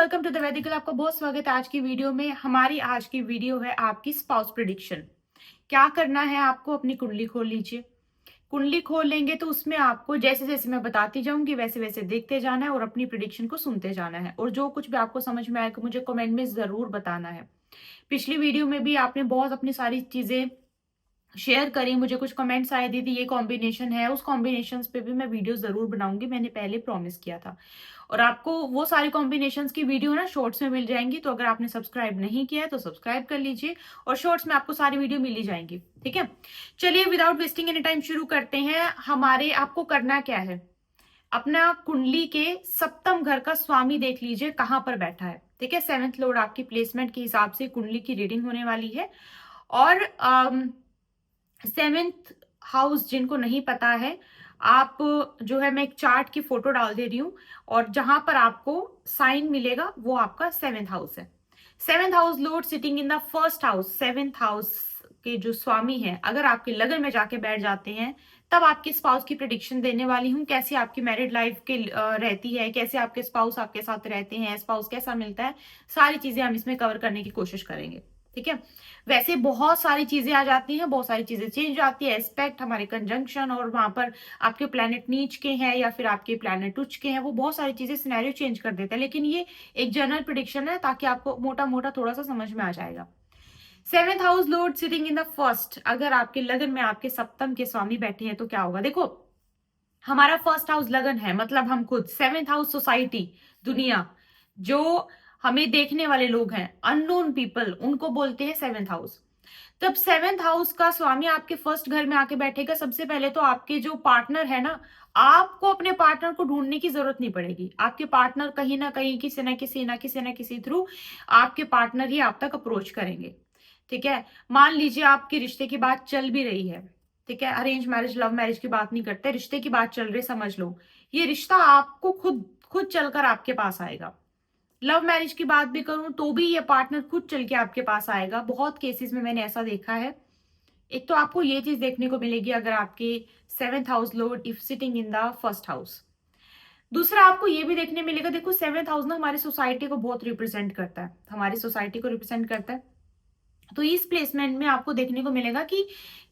Welcome to the वैदिकल। आपका बहुत स्वागत है आज की वीडियो में। हमारी आज की वीडियो है आपकी स्पाउस प्रिडिक्शन। क्या करना है आपको, अपनी कुंडली खोल लीजिए। कुंडली खोल लेंगे तो उसमें आपको जैसे जैसे मैं बताती जाऊंगी वैसे वैसे देखते जाना है और अपनी प्रिडिक्शन को सुनते जाना है। और जो कुछ भी आपको समझ में आएगा मुझे कमेंट में जरूर बताना है। पिछली वीडियो में भी आपने बहुत अपनी सारी चीजें शेयर करी, मुझे कुछ कमेंट्स आए, दीदी ये कॉम्बिनेशन है, उस कॉम्बिनेशंस पे भी मैं वीडियो जरूर बनाऊंगी, मैंने पहले प्रॉमिस किया था। और आपको वो सारी कॉम्बिनेशंस की वीडियो ना शॉर्ट्स में मिल जाएंगी, तो अगर आपने सब्सक्राइब नहीं किया है तो सब्सक्राइब कर लीजिए और शॉर्ट्स में आपको सारी वीडियो मिल ही जाएंगी। ठीक है, चलिए विदाउट वेस्टिंग एनी टाइम शुरू करते हैं। हमारे आपको करना क्या है, अपना कुंडली के सप्तम घर का स्वामी देख लीजिए कहां पर बैठा है। ठीक है, सेवेंथ लॉर्ड आपकी प्लेसमेंट के हिसाब से कुंडली की रीडिंग होने वाली है। और सेवेंथ हाउस जिनको नहीं पता है, आप जो है मैं एक चार्ट की फोटो डाल दे रही हूँ और जहां पर आपको साइन मिलेगा वो आपका सेवेंथ हाउस है। Seventh house Lord sitting in the first house. Seventh house के जो स्वामी हैं अगर आपके लगन में जाके बैठ जाते हैं तब आपके स्पाउस की प्रिडिक्शन देने वाली हूँ। कैसी आपकी मैरिड लाइफ के रहती है, कैसे आपके स्पाउस आपके साथ रहते हैं, स्पाउस कैसा मिलता है, सारी चीजें हम इसमें कवर करने की कोशिश करेंगे। ठीक है, वैसे बहुत सारी चीजें आ जाती हैं, बहुत सारी चीजें चेंज हो जाती है, एस्पेक्ट हमारे कंजंक्शन और वहां पर आपके प्लैनेट नीच के हैं या फिर आपके प्लैनेट उच्च के हैं, वो बहुत सारी चीजें सिनेरियो चेंज कर देता है। लेकिन ये एक जनरल प्रिडिक्शन है ताकि आपको मोटा मोटा थोड़ा सा समझ में आ जाएगा। Seventh house Lord sitting in the first, अगर आपके लगन में आपके सप्तम के स्वामी बैठे हैं तो क्या होगा। देखो, हमारा फर्स्ट हाउस लगन है, मतलब हम खुद। सेवेंथ हाउस सोसाइटी, दुनिया, जो हमें देखने वाले लोग हैं, अननोन पीपल, उनको बोलते हैं सेवेंथ हाउस। तब सेवेंथ हाउस का स्वामी आपके फर्स्ट घर में आके बैठेगा, सबसे पहले तो आपके जो पार्टनर है ना, आपको अपने पार्टनर को ढूंढने की जरूरत नहीं पड़ेगी। आपके पार्टनर कहीं ना कहीं किसी ना किसी थ्रू आपके पार्टनर ही आप तक अप्रोच करेंगे। ठीक है, मान लीजिए आपके रिश्ते की बात चल भी रही है। ठीक है, अरेंज मैरिज लव मैरिज की बात नहीं करते, रिश्ते की बात चल रही, समझ लो ये रिश्ता आपको खुद खुद चलकर आपके पास आएगा। लव मैरिज की बात भी करूं तो भी ये पार्टनर खुद चल के आपके पास आएगा। बहुत केसेस में मैंने ऐसा देखा है। एक तो आपको ये चीज देखने को मिलेगी अगर आपके seventh house Lord if sitting in the first house. दूसरा आपको ये भी देखने मिलेगा, देखो सेवेंथ हाउस ना हमारी सोसाइटी को बहुत रिप्रेजेंट करता है, हमारी सोसाइटी को रिप्रेजेंट करता है। तो इस प्लेसमेंट में आपको देखने को मिलेगा कि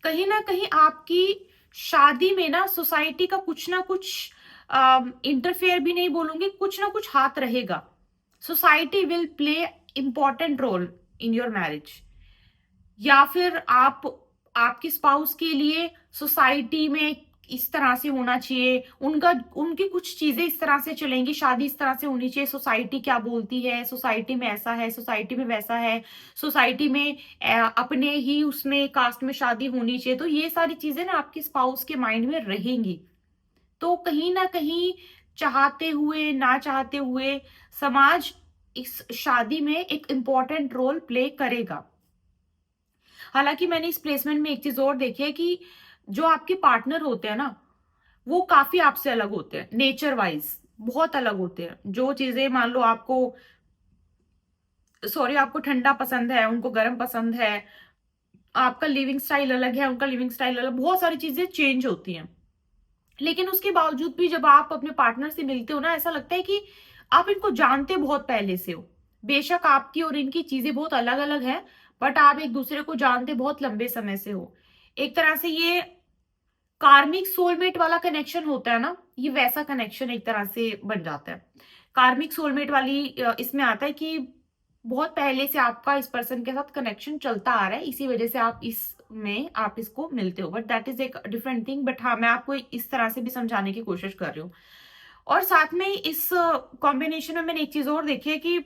कहीं ना कहीं आपकी शादी में ना सोसाइटी का कुछ ना कुछ इंटरफेयर भी नहीं बोलूंगी, कुछ ना कुछ हाथ रहेगा। Society will play important role in your marriage. या फिर आप आपके स्पाउस के लिए सोसाइटी में इस तरह से होना चाहिए, उनका उनकी कुछ चीजें इस तरह से चलेंगी, शादी इस तरह से होनी चाहिए, सोसाइटी क्या बोलती है, सोसाइटी में ऐसा है, सोसाइटी में वैसा है, सोसाइटी में अपने ही उसमें कास्ट में शादी होनी चाहिए। तो ये सारी चीजें ना आपके स्पाउस के माइंड में रहेंगी। तो कहीं ना कहीं चाहते हुए ना चाहते हुए समाज इस शादी में एक इम्पॉर्टेंट रोल प्ले करेगा। हालांकि मैंने इस प्लेसमेंट में एक चीज और देखी है कि जो आपके पार्टनर होते हैं ना, वो काफी आपसे अलग होते हैं, नेचर वाइज बहुत अलग होते हैं। जो चीजें मान लो आपको, सॉरी, आपको ठंडा पसंद है, उनको गर्म पसंद है, आपका लिविंग स्टाइल अलग है, उनका लिविंग स्टाइल अलग, बहुत सारी चीजें चेंज होती हैं। लेकिन उसके बावजूद भी जब आप अपने पार्टनर से मिलते हो ना, ऐसा लगता है कि आप इनको जानते बहुत पहले से हो। बेशक आपकी और इनकी चीजें बहुत अलग अलग हैं, बट आप एक दूसरे को जानते बहुत लंबे समय से हो। एक तरह से ये कार्मिक सोलमेट वाला कनेक्शन होता है ना, ये वैसा कनेक्शन एक तरह से बन जाता है। कार्मिक सोलमेट वाली इसमें आता है कि बहुत पहले से आपका इस पर्सन के साथ कनेक्शन चलता आ रहा है, इसी वजह से आप इसमें आप इसको मिलते हो, बट दैट इज एक डिफरेंट थिंग। बट हाँ, मैं आपको इस तरह से भी समझाने की कोशिश कर रही हूँ। और साथ में इस कॉम्बिनेशन में मैंने एक चीज और देखी है कि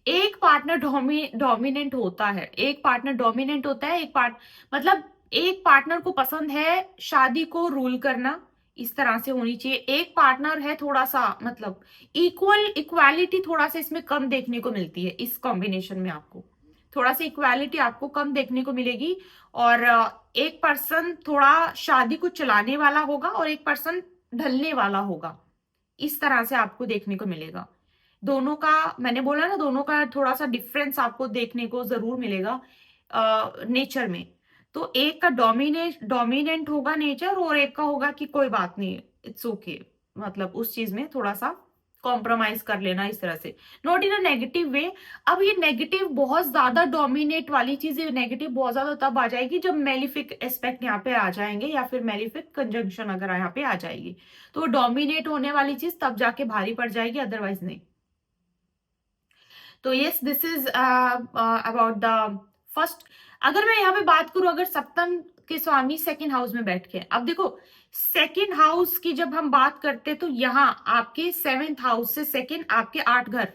एक पार्टनर डोमिनेंट होता है, एक पार्टनर डोमिनेंट होता है, एक पार्ट मतलब एक पार्टनर को पसंद है शादी को रूल करना, इस तरह से होनी चाहिए। एक पार्टनर है थोड़ा सा मतलब इक्वालिटी थोड़ा सा इसमें कम देखने को मिलती है। इस कॉम्बिनेशन में आपको थोड़ा सा इक्वालिटी आपको कम देखने को मिलेगी। और एक पर्सन थोड़ा शादी को चलाने वाला होगा और एक पर्सन ढलने वाला होगा, इस तरह से आपको देखने को मिलेगा। दोनों का, मैंने बोला ना, दोनों का थोड़ा सा डिफरेंस आपको देखने को जरूर मिलेगा नेचर में। तो एक का डोमिनेंट होगा नेचर और एक का होगा कि कोई बात नहीं, इट्स ओके, मतलब उस चीज में थोड़ा सा कॉम्प्रोमाइज कर लेना इस तरह से, not in a negative way. अब ये नेगेटिव बहुत ज्यादा डोमिनेट वाली चीज, नेगेटिव बहुत ज्यादा तब आ जाएगी जब मेलिफिक एस्पेक्ट यहाँ पे आ जाएंगे या फिर मेलिफिक कंजंक्शन अगर यहाँ पे आ जाएगी, तो डोमिनेट होने वाली चीज तब जाके भारी पड़ जाएगी, अदरवाइज नहीं। तो yes, this is about the first. अगर मैं यहाँ पे बात करूं, अगर सप्तम के स्वामी सेकंड हाउस में बैठ के, अब देखो सेकंड हाउस की जब हम बात करते हैं तो यहाँ आपके सेवेंथ हाउस से सेकंड आपके 8 घर,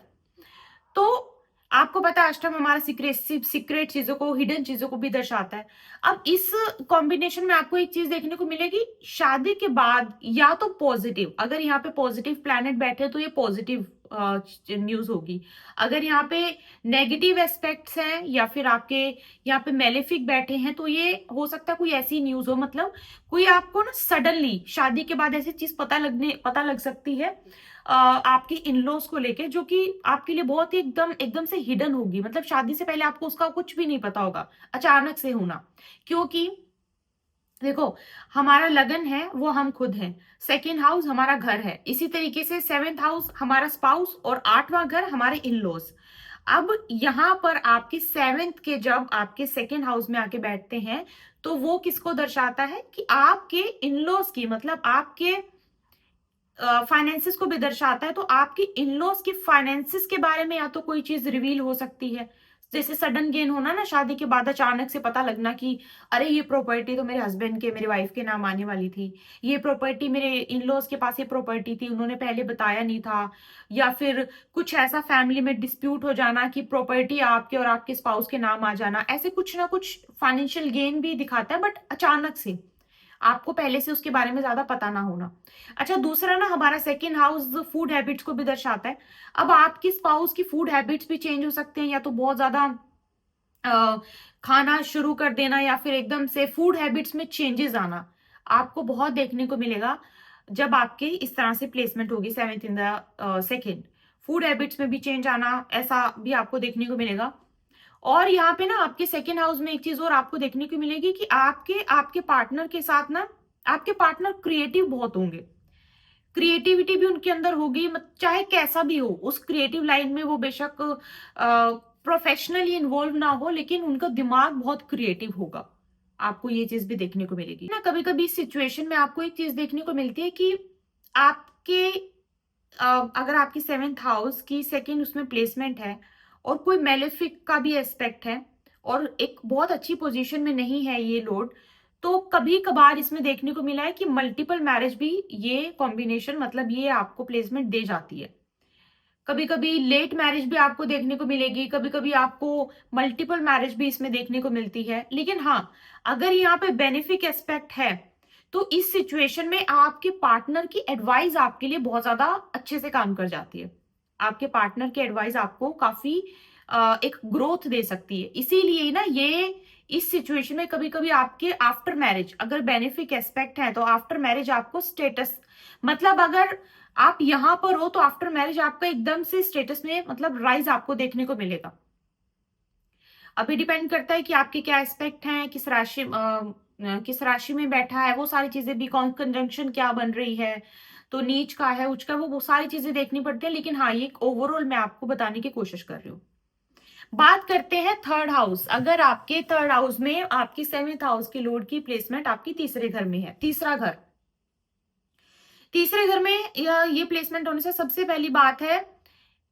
तो आपको पता है अष्टम हमारा सीक्रेट चीजों को, हिडन चीजों को भी दर्शाता है। अब इस कॉम्बिनेशन में आपको एक चीज देखने को मिलेगी, शादी के बाद या तो पॉजिटिव, अगर यहाँ पे पॉजिटिव प्लैनेट बैठे तो ये पॉजिटिव न्यूज होगी। अगर यहाँ पे नेगेटिव एस्पेक्ट्स हैं या फिर आपके यहाँ पे मेलेफिक बैठे हैं तो ये हो सकता है कोई ऐसी न्यूज हो, मतलब कोई आपको ना सडनली शादी के बाद ऐसी चीज पता लग सकती है आपके इनलॉज को लेके, जो कि आपके लिए बहुत ही एकदम एकदम से हिडन होगी, मतलब शादी से पहले आपको उसका कुछ भी नहीं पता होगा, अचानक से होना। क्योंकि देखो हमारा लगन है वो हम खुद हैं, सेकेंड हाउस हमारा घर है, इसी तरीके से सेवेंथ हाउस हमारा स्पाउस और 8वां घर हमारे इनलॉज। अब यहाँ पर आपके सेवेंथ के जब आपके सेकेंड हाउस में आके बैठते हैं तो वो किसको दर्शाता है कि आपके इनलॉज की, मतलब आपके फाइनेंसिस को भी दर्शाता है। तो आपकी इनलॉज की फाइनेंसिस के बारे में या तो कोई चीज रिवील हो सकती है, जैसे सडन गेन होना ना, शादी के बाद अचानक से पता लगना कि अरे ये प्रॉपर्टी तो मेरे हस्बैंड के, मेरे वाइफ के नाम आने वाली थी, ये प्रॉपर्टी मेरे इनलॉज के पास, ये प्रॉपर्टी थी उन्होंने पहले बताया नहीं था, या फिर कुछ ऐसा फैमिली में डिस्प्यूट हो जाना कि प्रॉपर्टी आपके और आपके स्पाउस के नाम आ जाना, ऐसे कुछ ना कुछ फाइनेंशियल गेन भी दिखाता है, बट अचानक से, आपको पहले से उसके बारे में ज्यादा पता ना होना। अच्छा, दूसरा ना हमारा सेकेंड हाउस फूड हैबिट्स को भी दर्शाता है। अब आपकी स्पाउस की फूड हैबिट्स भी चेंज हो सकते हैं, या तो बहुत ज्यादा अ, खाना शुरू कर देना या फिर एकदम से फूड हैबिट्स में चेंजेस आना, आपको बहुत देखने को मिलेगा जब आपके इस तरह से प्लेसमेंट होगी seventh in the second. Food habits में भी चेंज आना, ऐसा भी आपको देखने को मिलेगा। और यहाँ पे ना आपके सेकेंड हाउस में एक चीज और आपको देखने को मिलेगी कि आपके आपके पार्टनर के साथ ना, आपके पार्टनर क्रिएटिव बहुत होंगे, क्रिएटिविटी भी उनके अंदर होगी, चाहे कैसा भी हो उस क्रिएटिव लाइन में वो बेशक प्रोफेशनली इन्वॉल्व ना हो, लेकिन उनका दिमाग बहुत क्रिएटिव होगा, आपको ये चीज भी देखने को मिलेगी ना। कभी कभी इस सिचुएशन में आपको एक चीज देखने को मिलती है कि आपके अगर आपकी सेवेंथ हाउस की सेकेंड उसमें प्लेसमेंट है और कोई मेलेफिक का भी एस्पेक्ट है और एक बहुत अच्छी पोजीशन में नहीं है ये लॉर्ड, तो कभी कभार इसमें देखने को मिला है कि मल्टीपल मैरिज भी ये कॉम्बिनेशन, मतलब ये आपको प्लेसमेंट दे जाती है। कभी कभी लेट मैरिज भी आपको देखने को मिलेगी, कभी कभी आपको मल्टीपल मैरिज भी इसमें देखने को मिलती है। लेकिन हाँ, अगर यहाँ पे बेनिफिक एस्पेक्ट है तो इस सिचुएशन में आपके पार्टनर की एडवाइस आपके लिए बहुत ज्यादा अच्छे से काम कर जाती है। आपके पार्टनर की एडवाइस आपको काफी एक ग्रोथ दे सकती है। इसीलिए ना ये इस सिचुएशन में कभी कभी आपके आफ्टर मैरिज अगर बेनिफिक एस्पेक्ट है तो आफ्टर मैरिज आपको स्टेटस, मतलब अगर आप यहां पर हो तो आफ्टर मैरिज आपका एकदम से स्टेटस में मतलब राइज आपको देखने को मिलेगा। अभी डिपेंड करता है कि आपके क्या एस्पेक्ट हैं, किस राशि में बैठा है, वो सारी चीजें भी, कौन कंजंक्शन क्या बन रही है, तो नीच का है, उच्च का, वो सारी चीजें देखनी पड़ती है। लेकिन हाँ, ये ओवरऑल मैं आपको बताने की कोशिश कर रही हूँ। बात करते हैं थर्ड हाउस। अगर आपके थर्ड हाउस में आपकी सेवेंथ हाउस की लॉर्ड की प्लेसमेंट आपकी तीसरे घर में है, तीसरा घर, तीसरे घर में ये प्लेसमेंट होने से सबसे पहली बात है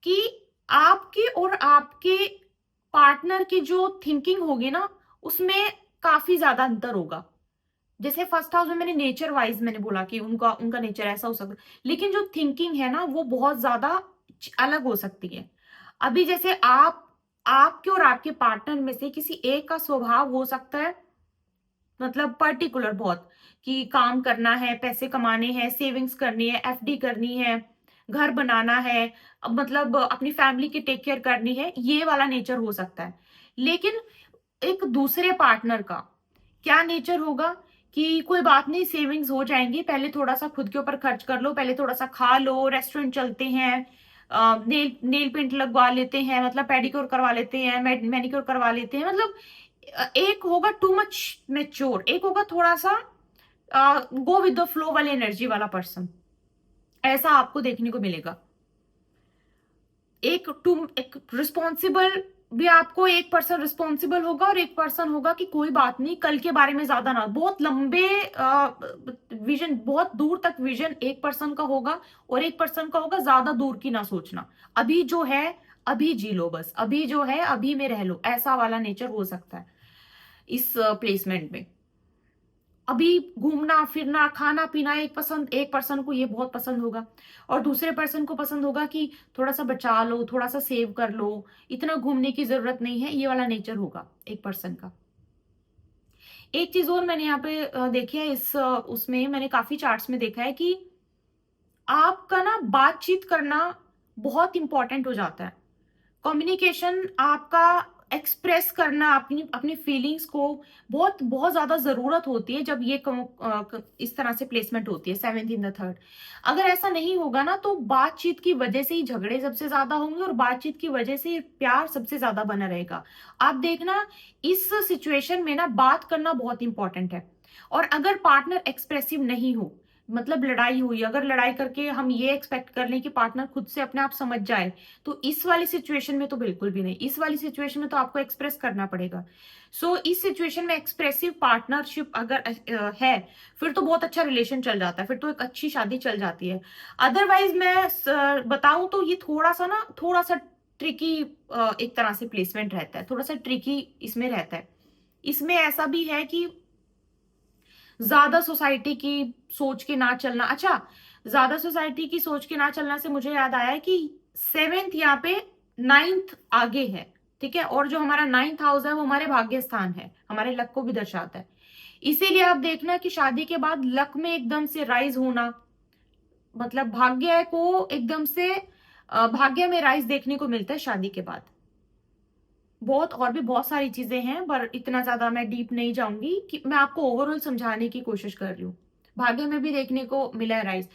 कि आपके और आपके पार्टनर की जो थिंकिंग होगी ना उसमें काफी ज्यादा अंतर होगा। जैसे फर्स्ट हाउस में मैंने नेचर वाइज मैंने बोला कि उनका उनका नेचर ऐसा हो सकता है, लेकिन जो थिंकिंग है ना वो बहुत ज्यादा अलग हो सकती है। अभी जैसे आपके और आपके पार्टनर में से किसी एक का स्वभाव हो सकता है, मतलब पर्टिकुलर बहुत, कि काम करना है, पैसे कमाने हैं, सेविंग्स करनी है, एफडी करनी है, घर बनाना है, मतलब अपनी फैमिली की टेक केयर करनी है, ये वाला नेचर हो सकता है। लेकिन एक दूसरे पार्टनर का क्या नेचर होगा कि कोई बात नहीं, सेविंग्स हो जाएंगी, पहले थोड़ा सा खुद के ऊपर खर्च कर लो, पहले थोड़ा सा खा लो, रेस्टोरेंट चलते हैं, नेल नेल पेंट लगवा लेते हैं, मतलब पेडिक्योर करवा लेते हैं, मैनिक्योर करवा लेते हैं, मतलब एक होगा टू मच मेच्योर, एक होगा थोड़ा सा गो विद द फ्लो वाले एनर्जी वाला पर्सन, ऐसा आपको देखने को मिलेगा। एक रिस्पॉन्सिबल भी, आपको एक पर्सन रिस्पॉन्सिबल होगा और एक पर्सन होगा कि कोई बात नहीं, कल के बारे में ज्यादा ना, बहुत लंबे विजन, बहुत दूर तक विजन एक पर्सन का होगा, और एक पर्सन का होगा ज्यादा दूर की ना सोचना, अभी जो है अभी जी लो, बस अभी जो है अभी में रह लो, ऐसा वाला नेचर हो सकता है इस प्लेसमेंट में। अभी घूमना फिरना खाना पीना एक पर्सन को ये बहुत पसंद होगा, और दूसरे पर्सन को पसंद होगा कि थोड़ा सा बचा लो, थोड़ा सा सेव कर लो, इतना घूमने की जरूरत नहीं है, ये वाला नेचर होगा एक पर्सन का। एक चीज और मैंने यहाँ पे देखी है इस उसमें मैंने काफी चार्ट्स में देखा है कि आपका ना बातचीत करना बहुत इंपॉर्टेंट हो जाता है। कम्युनिकेशन आपका, एक्सप्रेस करना अपनी अपनी फीलिंग्स को बहुत बहुत ज्यादा जरूरत होती है जब ये इस तरह से प्लेसमेंट होती है 7th इन द थर्ड। अगर ऐसा नहीं होगा ना तो बातचीत की वजह से ही झगड़े सबसे ज्यादा होंगे, और बातचीत की वजह से प्यार सबसे ज्यादा बना रहेगा। आप देखना इस सिचुएशन में ना बात करना बहुत इंपॉर्टेंट है। और अगर पार्टनर एक्सप्रेसिव नहीं हो, मतलब लड़ाई हुई, अगर लड़ाई करके हम ये एक्सपेक्ट कर लें कि पार्टनर खुद से अपने आप समझ जाए, तो इस वाली सिचुएशन में तो बिल्कुल भी नहीं। इस वाली सिचुएशन में तो आपको एक्सप्रेस करना पड़ेगा। सो इस सिचुएशन में एक्सप्रेसिव पार्टनरशिप अगर है, फिर तो बहुत अच्छा रिलेशन चल जाता है, फिर तो एक अच्छी शादी चल जाती है। अदरवाइज मैं बताऊं तो ये थोड़ा सा ट्रिकी एक तरह से प्लेसमेंट रहता है, थोड़ा सा ट्रिकी इसमें रहता है। इसमें ऐसा भी है कि ज्यादा सोसाइटी की सोच के ना चलना। अच्छा, ज्यादा सोसाइटी की सोच के ना चलना से मुझे याद आया कि 7th यहाँ पे 9th आगे है, ठीक है, और जो हमारा 9th हाउस है वो हमारे भाग्य स्थान है, हमारे लक को भी दर्शाता है। इसीलिए आप देखना कि शादी के बाद लक में एकदम से राइज होना, मतलब भाग्य को एकदम से भाग्य में राइज देखने को मिलता है शादी के बाद। बहुत और भी बहुत सारी चीजें हैं, पर इतना ज्यादा मैं डीप नहीं जाऊंगी, कि मैं आपको ओवरऑल समझाने की कोशिश कर रही हूँ। भाग्य में भी देखने को मिला है राइज।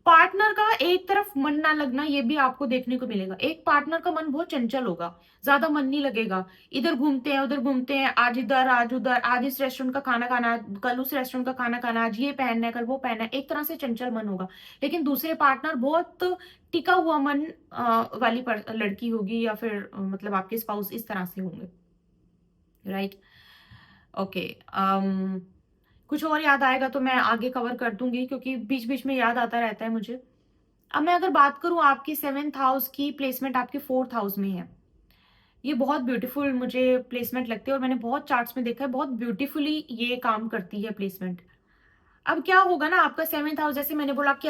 पार्टनर का एक तरफ मन ना लगना, ये भी आपको देखने को मिलेगा। एक पार्टनर का मन बहुत चंचल होगा, ज्यादा मन नहीं लगेगा, इधर घूमते हैं उधर घूमते हैं, आज इधर आज उधर, आज इस रेस्टोरेंट का खाना खाना, कल उस रेस्टोरेंट का खाना खाना, आज ये पहनना है कल वो पहनना है, एक तरह से चंचल मन होगा। लेकिन दूसरे पार्टनर बहुत टिका हुआ मन वाली लड़की होगी, या फिर मतलब आपके स्पाउस इस तरह से होंगे, राइट। ओके, कुछ और याद आएगा तो मैं आगे कवर कर दूंगी, क्योंकि बीच बीच में याद आता रहता है मुझे। अब मैं अगर बात करूं आपकी 7th हाउस की, प्लेसमेंट आपके 4th हाउस में है। ये बहुत ब्यूटीफुल मुझे प्लेसमेंट लगती है, और मैंने बहुत चार्ट्स में देखा है, बहुत ब्यूटीफुली ये काम करती है प्लेसमेंट। अब क्या होगा ना, आपका 7th हाउस, जैसे मैंने बोला कि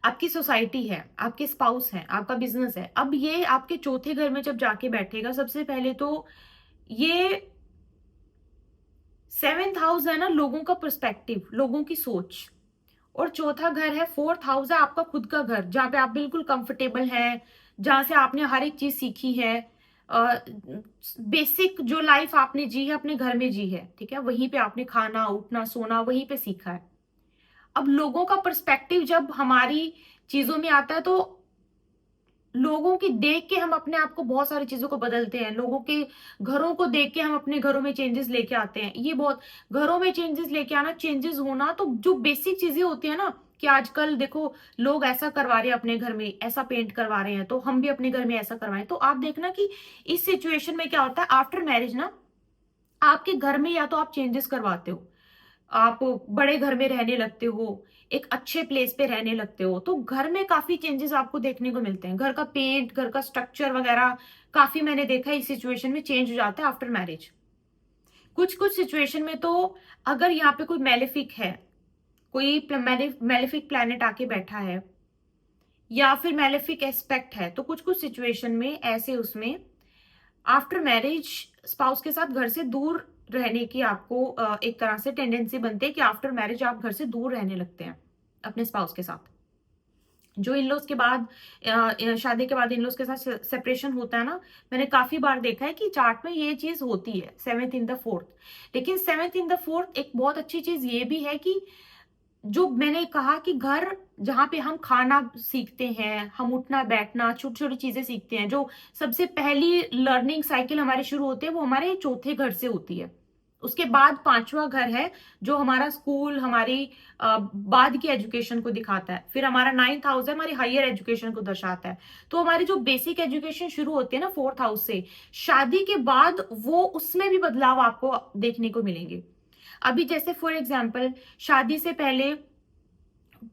आपकी सोसाइटी है, आपके स्पाउस है, आपका बिजनेस है। अब ये आपके चौथे घर में जब जाके बैठेगा, सबसे पहले तो ये 7th हाउस है ना लोगों का पर्सपेक्टिव, लोगों की सोच। और चौथा घर है, 4th हाउस है आपका खुद का घर, जहां पे आप बिल्कुल कंफर्टेबल हैं, जहां से आपने हर एक चीज सीखी है। बेसिक जो लाइफ आपने जी है अपने घर में जी है, ठीक है, वहीं पे आपने खाना उठना सोना वहीं पे सीखा है। अब लोगों का पर्सपेक्टिव जब हमारी चीजों में आता है, तो लोगों की देख के हम अपने आप को बहुत सारी चीजों को बदलते हैं, लोगों के घरों को देख के हम अपने घरों में चेंजेस लेके आते हैं। ये बहुत, घरों में चेंजेस लेके आना, चेंजेस होना, तो जो बेसिक चीजें होती है ना, कि आजकल देखो लोग ऐसा करवा रहे हैं अपने घर में, ऐसा पेंट करवा रहे हैं, तो हम भी अपने घर में ऐसा करवाएं। तो आप देखना कि इस सिचुएशन में क्या होता है, आफ्टर मैरिज ना आपके घर में या तो आप चेंजेस करवाते हो, आप बड़े घर में रहने लगते हो, एक अच्छे प्लेस पे रहने लगते हो, तो घर में काफी चेंजेस आपको देखने को मिलते हैं। घर का पेंट, घर का स्ट्रक्चर वगैरह काफी मैंने देखा है इस सिचुएशन में चेंज हो जाता है आफ्टर मैरिज। कुछ कुछ सिचुएशन में तो अगर यहाँ पे कोई मेलेफिक है, कोई मेलेफिक प्लैनेट आके बैठा है, या फिर मेलेफिक एस्पेक्ट है, तो कुछ कुछ सिचुएशन में ऐसे उसमें आफ्टर मैरिज स्पाउस के साथ घर से दूर रहने की आपको एक तरह से टेंडेंसी बनती है, कि आफ्टर मैरिज आप घर से दूर रहने लगते हैं अपने स्पाउस के साथ। जो इनलॉज के बाद शादी के बाद इनलॉज के साथ सेपरेशन होता है ना, मैंने काफी बार देखा है कि चार्ट में ये चीज होती है 7th इन द 4th। लेकिन 7th इन द 4th एक बहुत अच्छी चीज ये भी है कि जो मैंने कहा कि घर जहां पे हम खाना सीखते हैं, हम उठना बैठना छोटी छोटी चीजें सीखते हैं, जो सबसे पहली लर्निंग साइकिल हमारी शुरू होती है, वो हमारे चौथे घर से होती है। उसके बाद पांचवा घर है जो हमारा स्कूल, हमारी बाद की एजुकेशन को दिखाता है। फिर हमारा 9th हाउस है, हमारी हायर एजुकेशन को दर्शाता है। तो हमारी जो बेसिक एजुकेशन शुरू होती है ना 4th हाउस से, शादी के बाद वो उसमें भी बदलाव आपको देखने को मिलेंगे। अभी जैसे फॉर एग्जाम्पल, शादी से पहले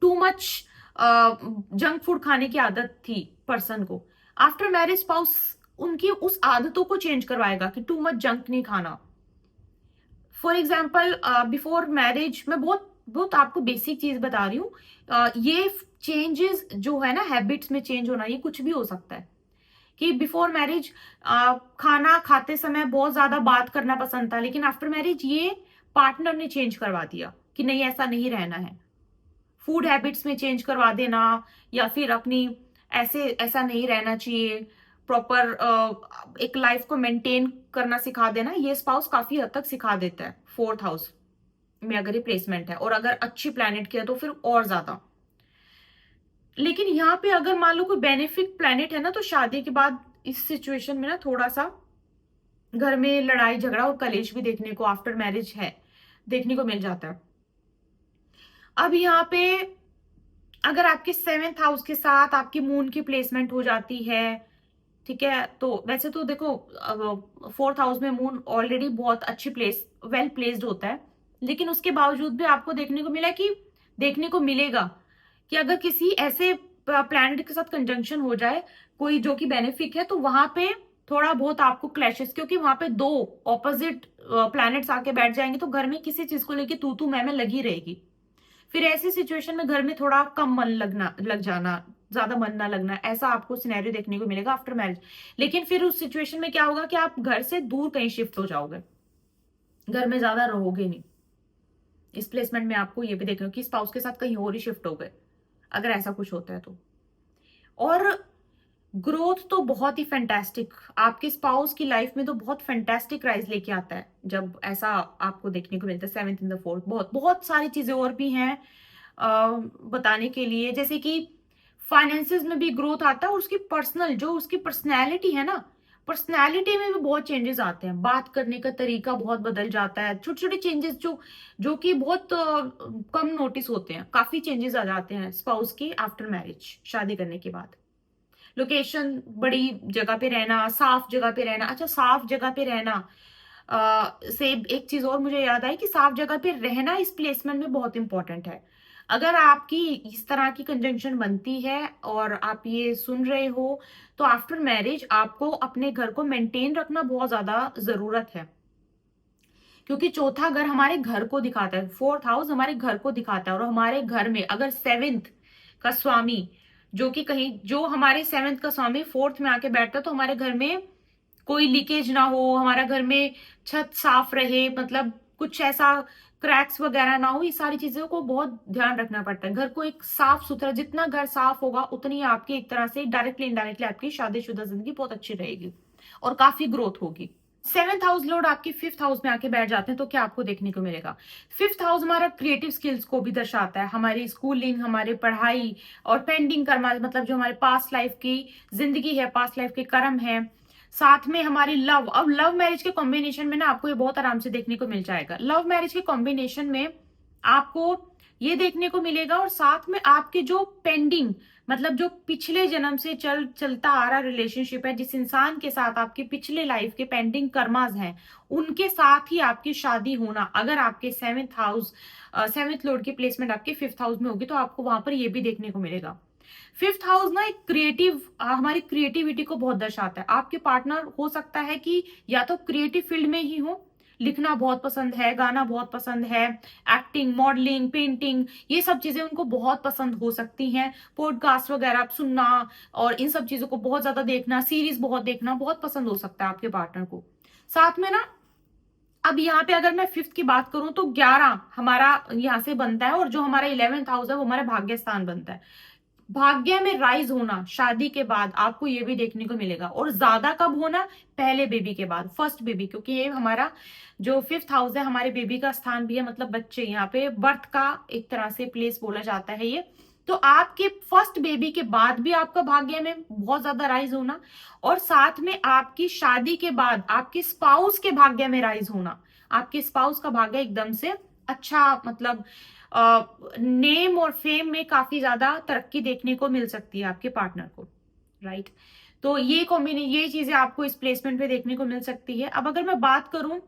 टू मच जंक फूड खाने की आदत थी पर्सन को, आफ्टर मैरिज स्पाउस उनकी उस आदतों को चेंज करवाएगा कि टू मच जंक नहीं खाना। फॉर एग्जाम्पल, बिफोर मैरिज, मैं बहुत बहुत आपको बेसिक चीज बता रही हूँ, ये चेंजेस जो है ना हैबिट्स में चेंज होना, ये कुछ भी हो सकता है कि बिफोर मैरिज खाना खाते समय बहुत ज्यादा बात करना पसंद था, लेकिन आफ्टर मैरिज ये पार्टनर ने चेंज करवा दिया कि नहीं, ऐसा नहीं रहना है। फूड हैबिट्स में चेंज करवा देना, या फिर अपनी ऐसा नहीं रहना चाहिए, प्रॉपर एक लाइफ को मेंटेन करना सिखा देना, ये स्पाउस काफी हद तक सिखा देता है 4th हाउस में अगर ये प्लेसमेंट है, और अगर अच्छी प्लैनेट की है तो फिर और ज्यादा। लेकिन यहाँ पे अगर मान लो कोई बेनिफिक प्लैनेट है ना, तो शादी के बाद इस सिचुएशन में ना थोड़ा सा घर में लड़ाई झगड़ा और कलेश भी देखने को आफ्टर मैरिज है, देखने को मिल जाता है। अब यहाँ पे अगर आपके 7th हाउस के साथ आपकी मून की प्लेसमेंट हो जाती है, ठीक है, तो वैसे तो देखो 4th हाउस में मून ऑलरेडी बहुत अच्छी वेल प्लेस्ड होता है, लेकिन उसके बावजूद भी आपको देखने को मिलेगा कि अगर किसी ऐसे प्लैनेट के साथ कंजंक्शन हो जाए कोई जो कि बेनिफिक है, तो वहां पे थोड़ा बहुत आपको क्लैशेस, क्योंकि वहां पे दो ऑपोजिट प्लैनेट्स आके बैठ जाएंगे तो घर में किसी चीज को लेके तू मैं लगी रहेगी। फिर ऐसी सिचुएशन में घर में थोड़ा कम मन लग जाना, ज्यादा मन ना लगना, ऐसा आपको सिनेरियो देखने को मिलेगा आफ्टर मैरिज। लेकिन फिर उस सिचुएशन में क्या होगा कि आप घर से दूर कहीं शिफ्ट हो जाओगे, घर में ज्यादा रहोगे नहीं। इस प्लेसमेंट में आपको ये भी देखना कि स्पाउस के साथ कहीं और ही शिफ्ट हो गए, अगर ऐसा कुछ होता है तो। और ग्रोथ तो बहुत ही फैंटास्टिक, आपके स्पाउस की लाइफ में तो बहुत फैंटास्टिक राइज लेके आता है जब ऐसा आपको देखने को मिलता है 7th इन द 4th। बहुत बहुत सारी चीजें और भी हैं बताने के लिए, जैसे कि फाइनेंसेस में भी ग्रोथ आता है, और उसकी पर्सनल जो उसकी पर्सनैलिटी है ना, पर्सनैलिटी में भी बहुत चेंजेस आते हैं, बात करने का तरीका बहुत बदल जाता है, छोटे छोटे चेंजेस जो कि बहुत कम नोटिस होते हैं, काफी चेंजेस आ जाते हैं स्पाउस की आफ्टर मैरिज, शादी करने के बाद। लोकेशन, बड़ी जगह पे रहना, साफ जगह पे रहना। अच्छा, साफ जगह पे रहना से एक चीज और मुझे याद आई कि साफ जगह पे रहना इस प्लेसमेंट में बहुत इंपॉर्टेंट है। अगर आपकी इस तरह की कंजंक्शन बनती है और आप ये सुन रहे हो, तो आफ्टर मैरिज आपको अपने घर को मेंटेन रखना बहुत ज्यादा जरूरत है, क्योंकि चौथा घर हमारे घर को दिखाता है, 4th हाउस हमारे घर को दिखाता है, और हमारे घर में अगर 7th का स्वामी जो कि कहीं, जो हमारे 7th का स्वामी 4th में आके बैठता है, तो हमारे घर में कोई लीकेज ना हो, हमारा घर में छत साफ रहे, मतलब कुछ ऐसा क्रैक्स वगैरह ना हो, ये सारी चीजों को बहुत ध्यान रखना पड़ता है। घर को एक साफ सुथरा, जितना घर साफ होगा उतनी आपकी एक तरह से डायरेक्टली इनडायरेक्टली आपकी शादीशुदा जिंदगी बहुत अच्छी रहेगी और काफी ग्रोथ होगी। 7th हाउस लॉर्ड आपके 5th हाउस में आके बैठ जाते हैं, तो क्या आपको देखने को मिलेगा? 5th हाउस हमारा क्रिएटिव स्किल्स को भी दर्शाता है, हमारी स्कूलिंग, हमारी पढ़ाई और पेंडिंग कर्मा, मतलब जो हमारे पास्ट लाइफ की जिंदगी है, पास्ट लाइफ के कर्म है। साथ में हमारी लव, अब लव मैरिज के कॉम्बिनेशन में ना आपको ये बहुत आराम से देखने को मिल जाएगा। लव मैरिज के कॉम्बिनेशन में आपको ये देखने को मिलेगा, और साथ में आपके जो पेंडिंग, मतलब जो पिछले जन्म से चलता आ रहा रिलेशनशिप है, जिस इंसान के साथ आपके पिछले लाइफ के पेंडिंग कर्मास हैं, उनके साथ ही आपकी शादी होना। अगर आपके 7th लॉर्ड की प्लेसमेंट आपके 5th हाउस में होगी, तो आपको वहां पर ये भी देखने को मिलेगा। 5th हाउस ना एक हमारी क्रिएटिविटी को बहुत दर्शाता है। आपके पार्टनर हो सकता है कि या तो क्रिएटिव फील्ड में ही हो, लिखना बहुत पसंद है, गाना बहुत पसंद है, एक्टिंग, मॉडलिंग, पेंटिंग, ये सब चीजें उनको बहुत पसंद हो सकती हैं। पॉडकास्ट वगैरह सुनना और इन सब चीजों को बहुत ज्यादा देखना, सीरीज बहुत देखना बहुत पसंद हो सकता है आपके पार्टनर को। साथ में ना, अब यहाँ पे अगर मैं 5th की बात करूं तो 11 हमारा यहाँ से बनता है, और जो हमारा 11th हाउस है वो हमारा भाग्य स्थान बनता है। भाग्य में राइज होना शादी के बाद आपको ये भी देखने को मिलेगा, और ज्यादा कब होना? पहले बेबी के बाद, फर्स्ट बेबी, क्योंकि ये हमारा जो 5th हाउस है हमारे बेबी का स्थान भी है, मतलब बच्चे, यहाँ पे बर्थ का एक तरह से प्लेस बोला जाता है ये। तो आपके फर्स्ट बेबी के बाद भी आपका भाग्य में बहुत ज्यादा राइज होना, और साथ में आपकी शादी के बाद आपके स्पाउस के भाग्य में राइज होना। आपके स्पाउस का भाग्य एकदम से अच्छा, मतलब नेम और फेम में काफी ज्यादा तरक्की देखने को मिल सकती है आपके पार्टनर को, राइट। तो ये चीजें आपको इस प्लेसमेंट पे देखने को मिल सकती है। अब अगर मैं बात करूं,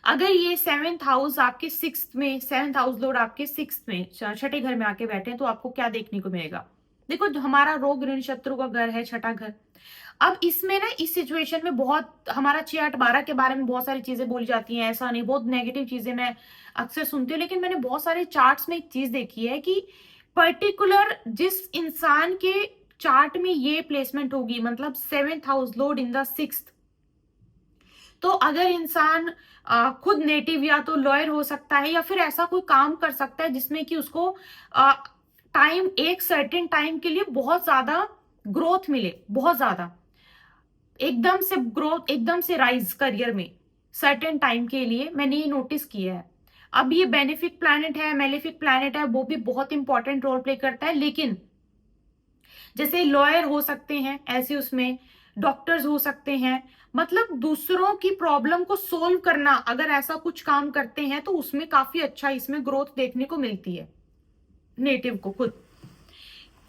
अगर ये सेवेंथ हाउस आपके सिक्स्थ में, सेवेंथ हाउस लॉर्ड आपके सिक्स्थ में, छठे घर में आके बैठे हैं, तो आपको क्या देखने को मिलेगा। देखो, जो हमारा रोग ऋण शत्रु का घर है, छठा घर। अब इसमें ना, इस सिचुएशन में बहुत हमारा 6 8 12 के बारे में बहुत सारी चीजें बोली जाती हैं, ऐसा नहीं, बहुत नेगेटिव चीजें मैं अक्सर सुनती हूँ, लेकिन मैंने बहुत सारे चार्ट्स में एक चीज देखी है कि पर्टिकुलर जिस इंसान के चार्ट में ये प्लेसमेंट होगी, मतलब seventh house Lord in the sixth, तो अगर इंसान खुद नेटिव या तो लॉयर हो सकता है, या फिर ऐसा कोई काम कर सकता है जिसमें कि उसको टाइम, एक सर्टेन टाइम के लिए बहुत ज्यादा ग्रोथ मिले, बहुत ज्यादा एकदम से ग्रोथ, एकदम से राइज करियर में सर्टेन टाइम के लिए, मैंने ये नोटिस किया है। अब ये बेनिफिक प्लैनेट है, मेलेफिक प्लैनेट है, वो भी बहुत इंपॉर्टेंट रोल प्ले करता है, लेकिन जैसे लॉयर हो सकते हैं ऐसे, उसमें डॉक्टर्स हो सकते हैं, मतलब दूसरों की प्रॉब्लम को सोल्व करना, अगर ऐसा कुछ काम करते हैं तो उसमें काफी अच्छा इसमें ग्रोथ देखने को मिलती है नेटिव को खुद।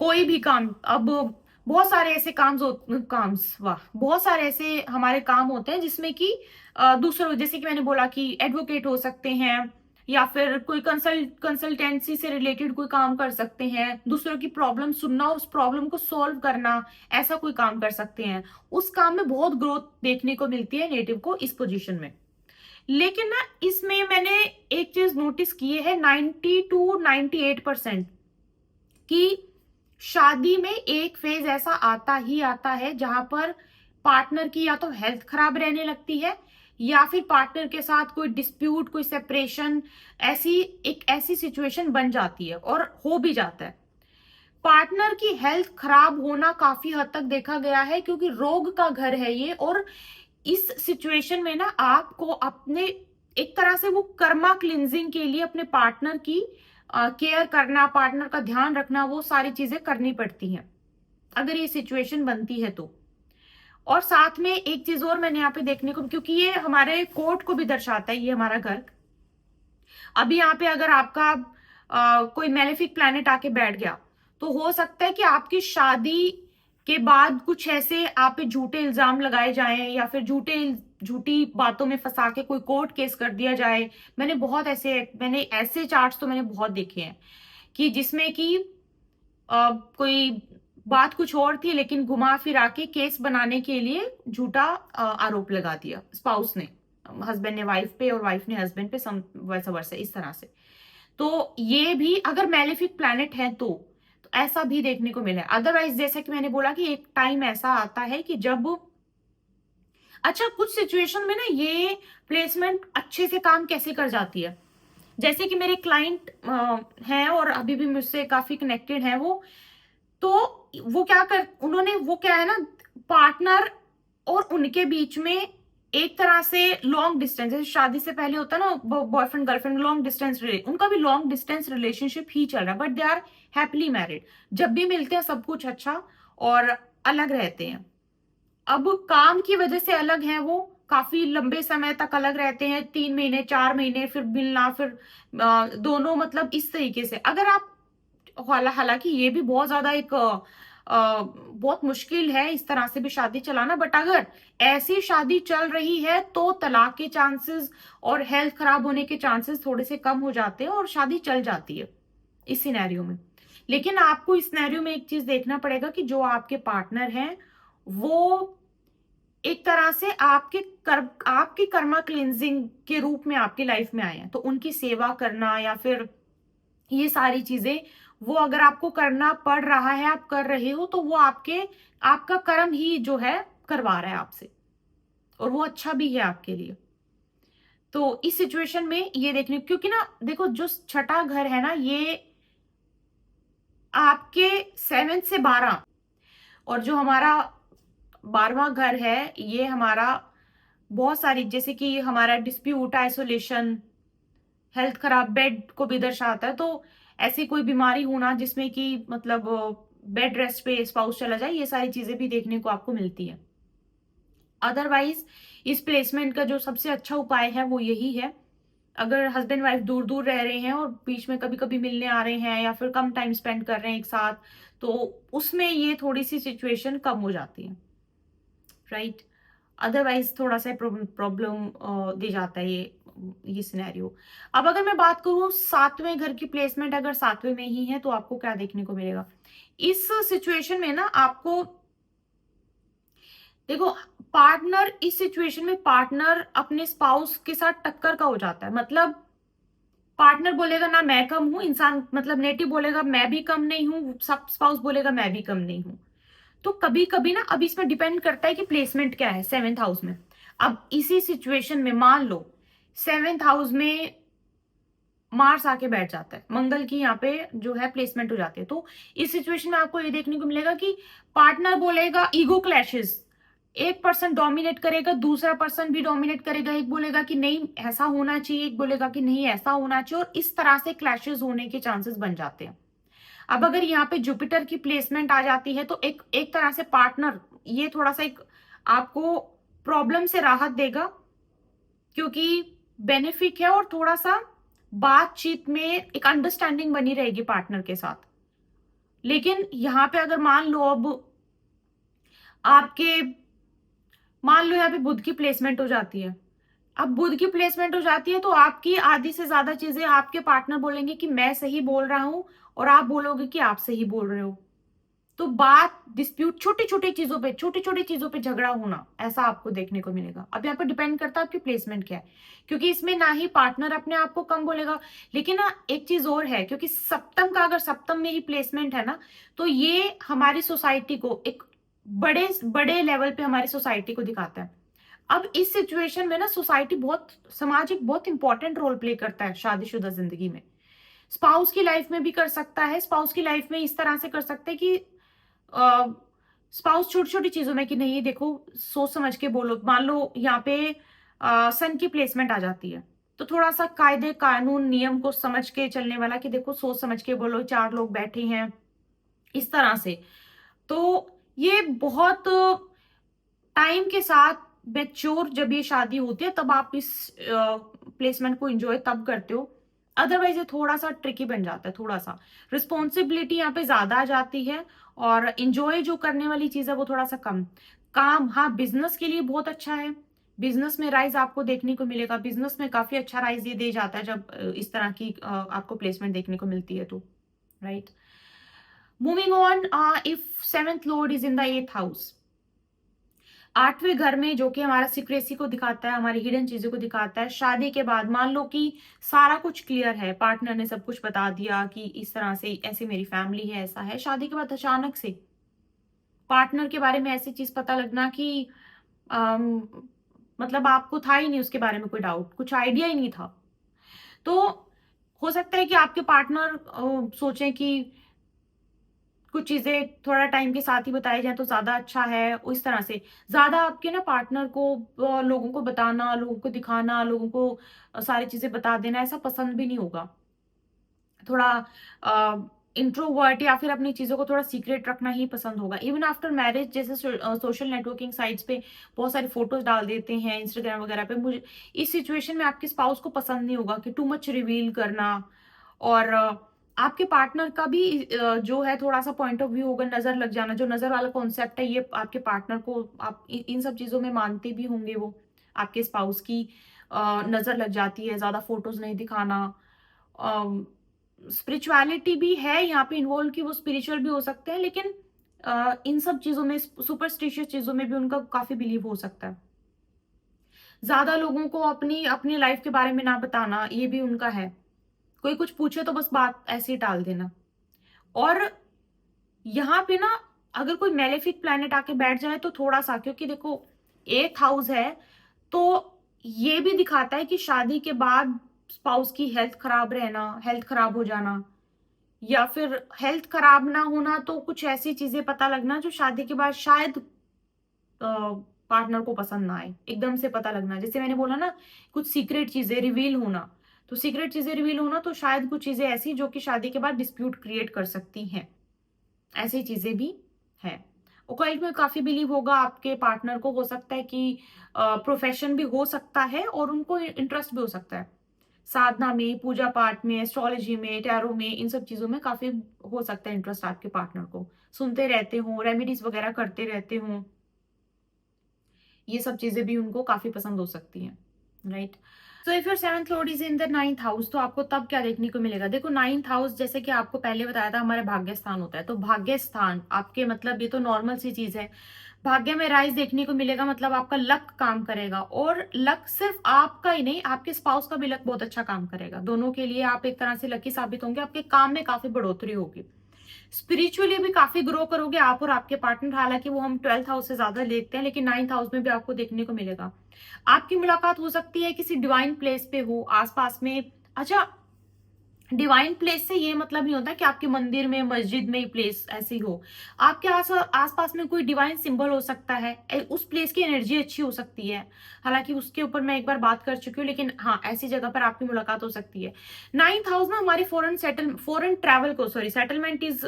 कोई भी काम, अब बहुत सारे ऐसे काम्स, वाह, बहुत सारे ऐसे हमारे काम होते हैं जिसमें कि दूसरों, जैसे कि मैंने बोला कि एडवोकेट हो सकते हैं, या फिर कोई कंसल्टेंसी से रिलेटेड कोई काम कर सकते हैं, दूसरों की प्रॉब्लम सुनना और उस प्रॉब्लम को सॉल्व करना, ऐसा कोई काम कर सकते हैं। उस काम में बहुत ग्रोथ देखने को मिलती है नेटिव को इस पोजीशन में। लेकिन ना, इसमें मैंने एक चीज नोटिस की है, 90 to 98% कि शादी में एक फेज ऐसा आता ही आता है जहां पर पार्टनर की या तो हेल्थ खराब रहने लगती है, या फिर पार्टनर के साथ कोई डिस्प्यूट, कोई सेपरेशन, ऐसी सिचुएशन बन जाती है, और हो भी जाता है। पार्टनर की हेल्थ खराब होना काफी हद तक देखा गया है, क्योंकि रोग का घर है ये, और इस सिचुएशन में ना आपको अपने, एक तरह से वो कर्मा क्लिनजिंग के लिए अपने पार्टनर की केयर करना, पार्टनर का ध्यान रखना, वो सारी चीजें करनी पड़ती हैं अगर ये सिचुएशन बनती है तो। और साथ में एक चीज और मैंने यहाँ पे देखने को, क्योंकि ये हमारे कोर्ट को भी दर्शाता है, ये हमारा घर। अभी यहाँ पे अगर आपका कोई मेलेफिक प्लैनेट आके बैठ गया, तो हो सकता है कि आपकी शादी के बाद कुछ ऐसे आप पे झूठे इल्जाम लगाए जाएं, या फिर झूठी बातों में फंसा के कोई कोर्ट केस कर दिया जाए। मैंने ऐसे चार्ट्स तो मैंने बहुत देखे हैं कि जिसमें कि कोई बात कुछ और थी, लेकिन घुमा फिरा के केस बनाने के लिए झूठा आरोप लगा दिया स्पाउस ने, हस्बैंड ने वाइफ पे और वाइफ ने हस्बैंड पे, वैसा वैसा इस तरह से। तो ये भी अगर मेलेफिक प्लैनेट है तो ऐसा भी देखने को मिला है। अदरवाइज जैसा कि मैंने बोला कि एक टाइम ऐसा आता है कि जब, अच्छा, कुछ सिचुएशन में ना ये प्लेसमेंट अच्छे से काम कैसे कर जाती है, जैसे कि मेरे क्लाइंट हैं और अभी भी मुझसे काफी कनेक्टेड हैं वो, तो वो क्या है ना, पार्टनर और उनके बीच में एक तरह से लॉन्ग डिस्टेंस, जैसे शादी से पहले होता है ना बॉयफ्रेंड गर्लफ्रेंड, लॉन्ग डिस्टेंस, उनका भी लॉन्ग डिस्टेंस रिलेशनशिप ही चल रहा है, but they are happily married. जब भी मिलते हैं सब कुछ अच्छा, और अलग रहते हैं। अब काम की वजह से अलग हैं, वो काफी लंबे समय तक अलग रहते हैं, 3 महीने 4 महीने, फिर मिलना, फिर दोनों, मतलब इस तरीके से। अगर आप, हालांकि ये भी बहुत ज्यादा एक बहुत मुश्किल है इस तरह से भी शादी चलाना, बट अगर ऐसी शादी चल रही है तो तलाक के चांसेस और हेल्थ खराब होने के चांसेस थोड़े से कम हो जाते हैं, और शादी चल जाती है इस सिनेरियो में। लेकिन आपको इस सिनेरियो में एक चीज देखना पड़ेगा कि जो आपके पार्टनर हैं वो एक तरह से आपकी कर्मा क्लिनजिंग के रूप में आपकी लाइफ में आए हैं, तो उनकी सेवा करना, या फिर ये सारी चीजें, वो अगर आपको करना पड़ रहा है, आप कर रहे हो, तो वो आपका कर्म ही जो है करवा रहा है आपसे, और वो अच्छा भी है आपके लिए। तो इस सिचुएशन में ये देखने, क्योंकि ना देखो, जो छठा घर है ना, ये आपके 7 से 12, और जो हमारा 12वां घर है, ये हमारा बहुत सारी, जैसे कि हमारा डिस्प्यूट, आइसोलेशन, हेल्थ खराब, बेड को भी दर्शाता है। तो ऐसी कोई बीमारी होना जिसमें कि मतलब बेड रेस्ट पे स्पाउस चला जाए, ये सारी चीजें भी देखने को आपको मिलती है। अदरवाइज इस प्लेसमेंट का जो सबसे अच्छा उपाय है वो यही है, अगर हस्बैंड वाइफ दूर दूर रह रहे हैं और बीच में कभी कभी मिलने आ रहे हैं या फिर कम टाइम स्पेंड कर रहे हैं एक साथ, तो उसमें ये थोड़ी सी सिचुएशन कम हो जाती है, राइट। अदरवाइज थोड़ा सा प्रॉब्लम दे जाता है ये सिनेरियो। अब अगर मैं बात करूं सातवें घर की प्लेसमेंट, अगर सातवें में ही है तो आपको क्या देखने को मिलेगा इस सिचुएशन में ना, आपको देखो पार्टनर, इस सिचुएशन में पार्टनर अपने स्पाउस के साथ टक्कर का हो जाता है। मतलब पार्टनर बोलेगा ना मैं कम हूं, इंसान मतलब नेटिव बोलेगा मैं भी कम नहीं हूं, सब स्पाउस बोलेगा मैं भी कम नहीं हूं। तो कभी कभी ना, अब इसमें डिपेंड करता है कि प्लेसमेंट क्या है सेवेंथ हाउस में। अब इसी सिचुएशन में मान लो सेवेंथ हाउस में मार्स आके बैठ जाता है, मंगल की यहाँ पे जो है प्लेसमेंट हो जाती है, तो इस सिचुएशन में आपको ये देखने को मिलेगा कि पार्टनर बोलेगा ईगो क्लैशेस, एक पर्सन डोमिनेट करेगा, दूसरा पर्सन भी डोमिनेट करेगा, एक बोलेगा कि नहीं ऐसा होना चाहिए, एक बोलेगा कि नहीं ऐसा होना चाहिए, और इस तरह से क्लैशेस होने के चांसेस बन जाते हैं। अब अगर यहाँ पे जुपिटर की प्लेसमेंट आ जाती है तो एक एक तरह से पार्टनर ये थोड़ा सा एक आपको प्रॉब्लम से राहत देगा, क्योंकि बेनिफिट है और थोड़ा सा बातचीत में एक अंडरस्टैंडिंग बनी रहेगी पार्टनर के साथ। लेकिन यहाँ पे अगर मान लो अब आपके, मान लो यहाँ पे बुध की प्लेसमेंट हो जाती है, अब बुध की प्लेसमेंट हो जाती है तो आपकी आधी से ज्यादा चीजें आपके पार्टनर बोलेंगे कि मैं सही बोल रहा हूं, और आप बोलोगे कि आप सही बोल रहे हो। तो बात डिस्प्यूट छोटी छोटी चीजों पे झगड़ा होना, ऐसा आपको देखने को मिलेगा। अब यहाँ पे डिपेंड करता है आपकी प्लेसमेंट क्या है, क्योंकि इसमें ना ही पार्टनर अपने आप को कम बोलेगा, लेकिन ना एक चीज और है, क्योंकि सप्तम का अगर सप्तम में ही प्लेसमेंट है ना, तो ये हमारी सोसाइटी को एक बड़े बड़े लेवल पे हमारी सोसाइटी को दिखाता है। अब इस सिचुएशन में ना सोसाइटी बहुत, समाज एक बहुत इंपॉर्टेंट रोल प्ले करता है शादीशुदा जिंदगी में। स्पाउस की लाइफ में भी कर सकता है, स्पाउस की लाइफ में इस तरह से कर सकते हैं कि स्पाउस छोटी छोटी चीजों में कि नहीं देखो सोच समझ के बोलो। मान लो यहाँ पे सन की प्लेसमेंट आ जाती है, तो थोड़ा सा कायदे कानून नियम को समझ के चलने वाला कि देखो सोच समझ के बोलो, चार लोग बैठे हैं इस तरह से। तो ये बहुत टाइम के साथ मैच्योर जब ये शादी होती है तब आप इस प्लेसमेंट को एंजॉय तब करते हो। अदरवाइज ये थोड़ा सा ट्रिकी बन जाता है, थोड़ा सा रिस्पॉन्सिबिलिटी यहाँ पे ज्यादा आ जाती है, और इंजॉय जो करने वाली चीज है वो थोड़ा सा कम। काम हाँ बिजनेस के लिए बहुत अच्छा है, बिजनेस में राइज आपको देखने को मिलेगा, बिजनेस में काफी अच्छा राइज ये दे जाता है जब इस तरह की आपको प्लेसमेंट देखने को मिलती है तो, right. Moving on, if seventh Lord is in the eighth house, आठवें घर में, जो कि हमारा सीक्रेसी को दिखाता है, हमारी हिडन चीजों को दिखाता है। शादी के बाद मान लो कि सारा कुछ क्लियर है, पार्टनर ने सब कुछ बता दिया कि इस तरह से ऐसे मेरी फैमिली है, ऐसा है, शादी के बाद अचानक से पार्टनर के बारे में ऐसी चीज पता लगना कि अम, मतलब आपको था ही नहीं उसके बारे में कोई डाउट, कुछ आइडिया ही नहीं था। तो हो सकता है कि आपके पार्टनर सोचें कि कुछ चीजें थोड़ा टाइम के साथ ही बताई जाए तो ज्यादा अच्छा है, उस तरह से ज्यादा आपके ना पार्टनर को लोगों को बताना, लोगों को दिखाना, लोगों को सारी चीजें बता देना ऐसा पसंद भी नहीं होगा। थोड़ा इंट्रोवर्ट या फिर अपनी चीजों को थोड़ा सीक्रेट रखना ही पसंद होगा। इवन आफ्टर मैरिज, जैसे सोशल नेटवर्किंग साइट्स पे बहुत सारी फोटोज डाल देते हैं इंस्टाग्राम वगैरह पे, मुझे इस सिचुएशन में आपके स्पाउस को पसंद नहीं होगा कि टू मच रिवील करना। और आपके पार्टनर का भी जो है थोड़ा सा पॉइंट ऑफ व्यू होगा, नजर लग जाना, जो नजर वाला कॉन्सेप्ट है ये आपके पार्टनर को, आप इन सब चीजों में मानते भी होंगे, वो आपके स्पाउस की नजर लग जाती है, ज्यादा फोटोज नहीं दिखाना। स्पिरिचुअलिटी भी है यहाँ पे इन्वॉल्व कि वो स्पिरिचुअल भी हो सकते हैं, लेकिन इन सब चीजों में, सुपरस्टिशियस चीजों में भी उनका काफी बिलीव हो सकता है। ज्यादा लोगों को अपनी अपनी लाइफ के बारे में ना बताना, ये भी उनका है। कोई कुछ पूछे तो बस बात ऐसे ही टाल देना। और यहाँ पे ना अगर कोई मेलेफिक प्लैनेट आके बैठ जाए तो थोड़ा सा, क्योंकि देखो एथ हाउस है तो ये भी दिखाता है कि शादी के बाद स्पाउस की हेल्थ खराब रहना, हेल्थ खराब हो जाना, या फिर हेल्थ खराब ना होना तो कुछ ऐसी चीजें पता लगना जो शादी के बाद शायद पार्टनर को पसंद ना आए, एकदम से पता लगना। जैसे मैंने बोला ना कुछ सीक्रेट चीजें रिवील होना, तो सीक्रेट चीजें रिवील होना तो शायद कुछ चीजें ऐसी जो कि शादी के बाद डिस्प्यूट क्रिएट कर सकती हैं, ऐसी चीजें भी हैं। ऑकल्ट में काफी बिलीव होगा आपके पार्टनर को, हो सकता है कि प्रोफेशन भी हो सकता है और उनको इंटरेस्ट भी हो सकता है साधना में, पूजा पाठ में, एस्ट्रोलॉजी में, टैरो में, इन सब चीजों में काफी हो सकता है इंटरेस्ट आपके पार्टनर को। सुनते रहते हो, रेमेडीज वगैरह करते रहते हो, ये सब चीजें भी उनको काफी पसंद हो सकती हैं, right. So if your seventh Lord is in the 9th house, तो आपको तब क्या देखने को मिलेगा? देखो 9th हाउस जैसे कि आपको पहले बताया था हमारे भाग्य स्थान होता है, तो भाग्य स्थान आपके मतलब ये तो नॉर्मल सी चीज है। भाग्य में राइज देखने को मिलेगा, मतलब आपका लक काम करेगा, और लक सिर्फ आपका ही नहीं, आपके स्पाउस का भी लक बहुत अच्छा काम करेगा। दोनों के लिए आप एक तरह से लकी साबित होंगे, आपके काम में काफी बढ़ोतरी होगी। स्पिरिचुअली भी काफी ग्रो करोगे आप और आपके पार्टनर, हालांकि वो हम 12th हाउस से ज्यादा देखते हैं, लेकिन 9th हाउस में भी आपको देखने को मिलेगा। आपकी मुलाकात हो सकती है किसी डिवाइन प्लेस पे हो आसपास में। अच्छा, डिवाइन प्लेस से ये मतलब नहीं होता कि आपके मंदिर में, मस्जिद में प्लेस ऐसी हो। आपके आसपास में कोई डिवाइन सिंबल हो सकता है, उस प्लेस की एनर्जी अच्छी हो सकती है। हालांकि उसके ऊपर मैं एक बार बात कर चुकी हूँ, लेकिन हाँ, ऐसी जगह पर आपकी मुलाकात हो सकती है। 9th हाउस ना हमारी फॉरेन ट्रैवल को, sorry, settlement is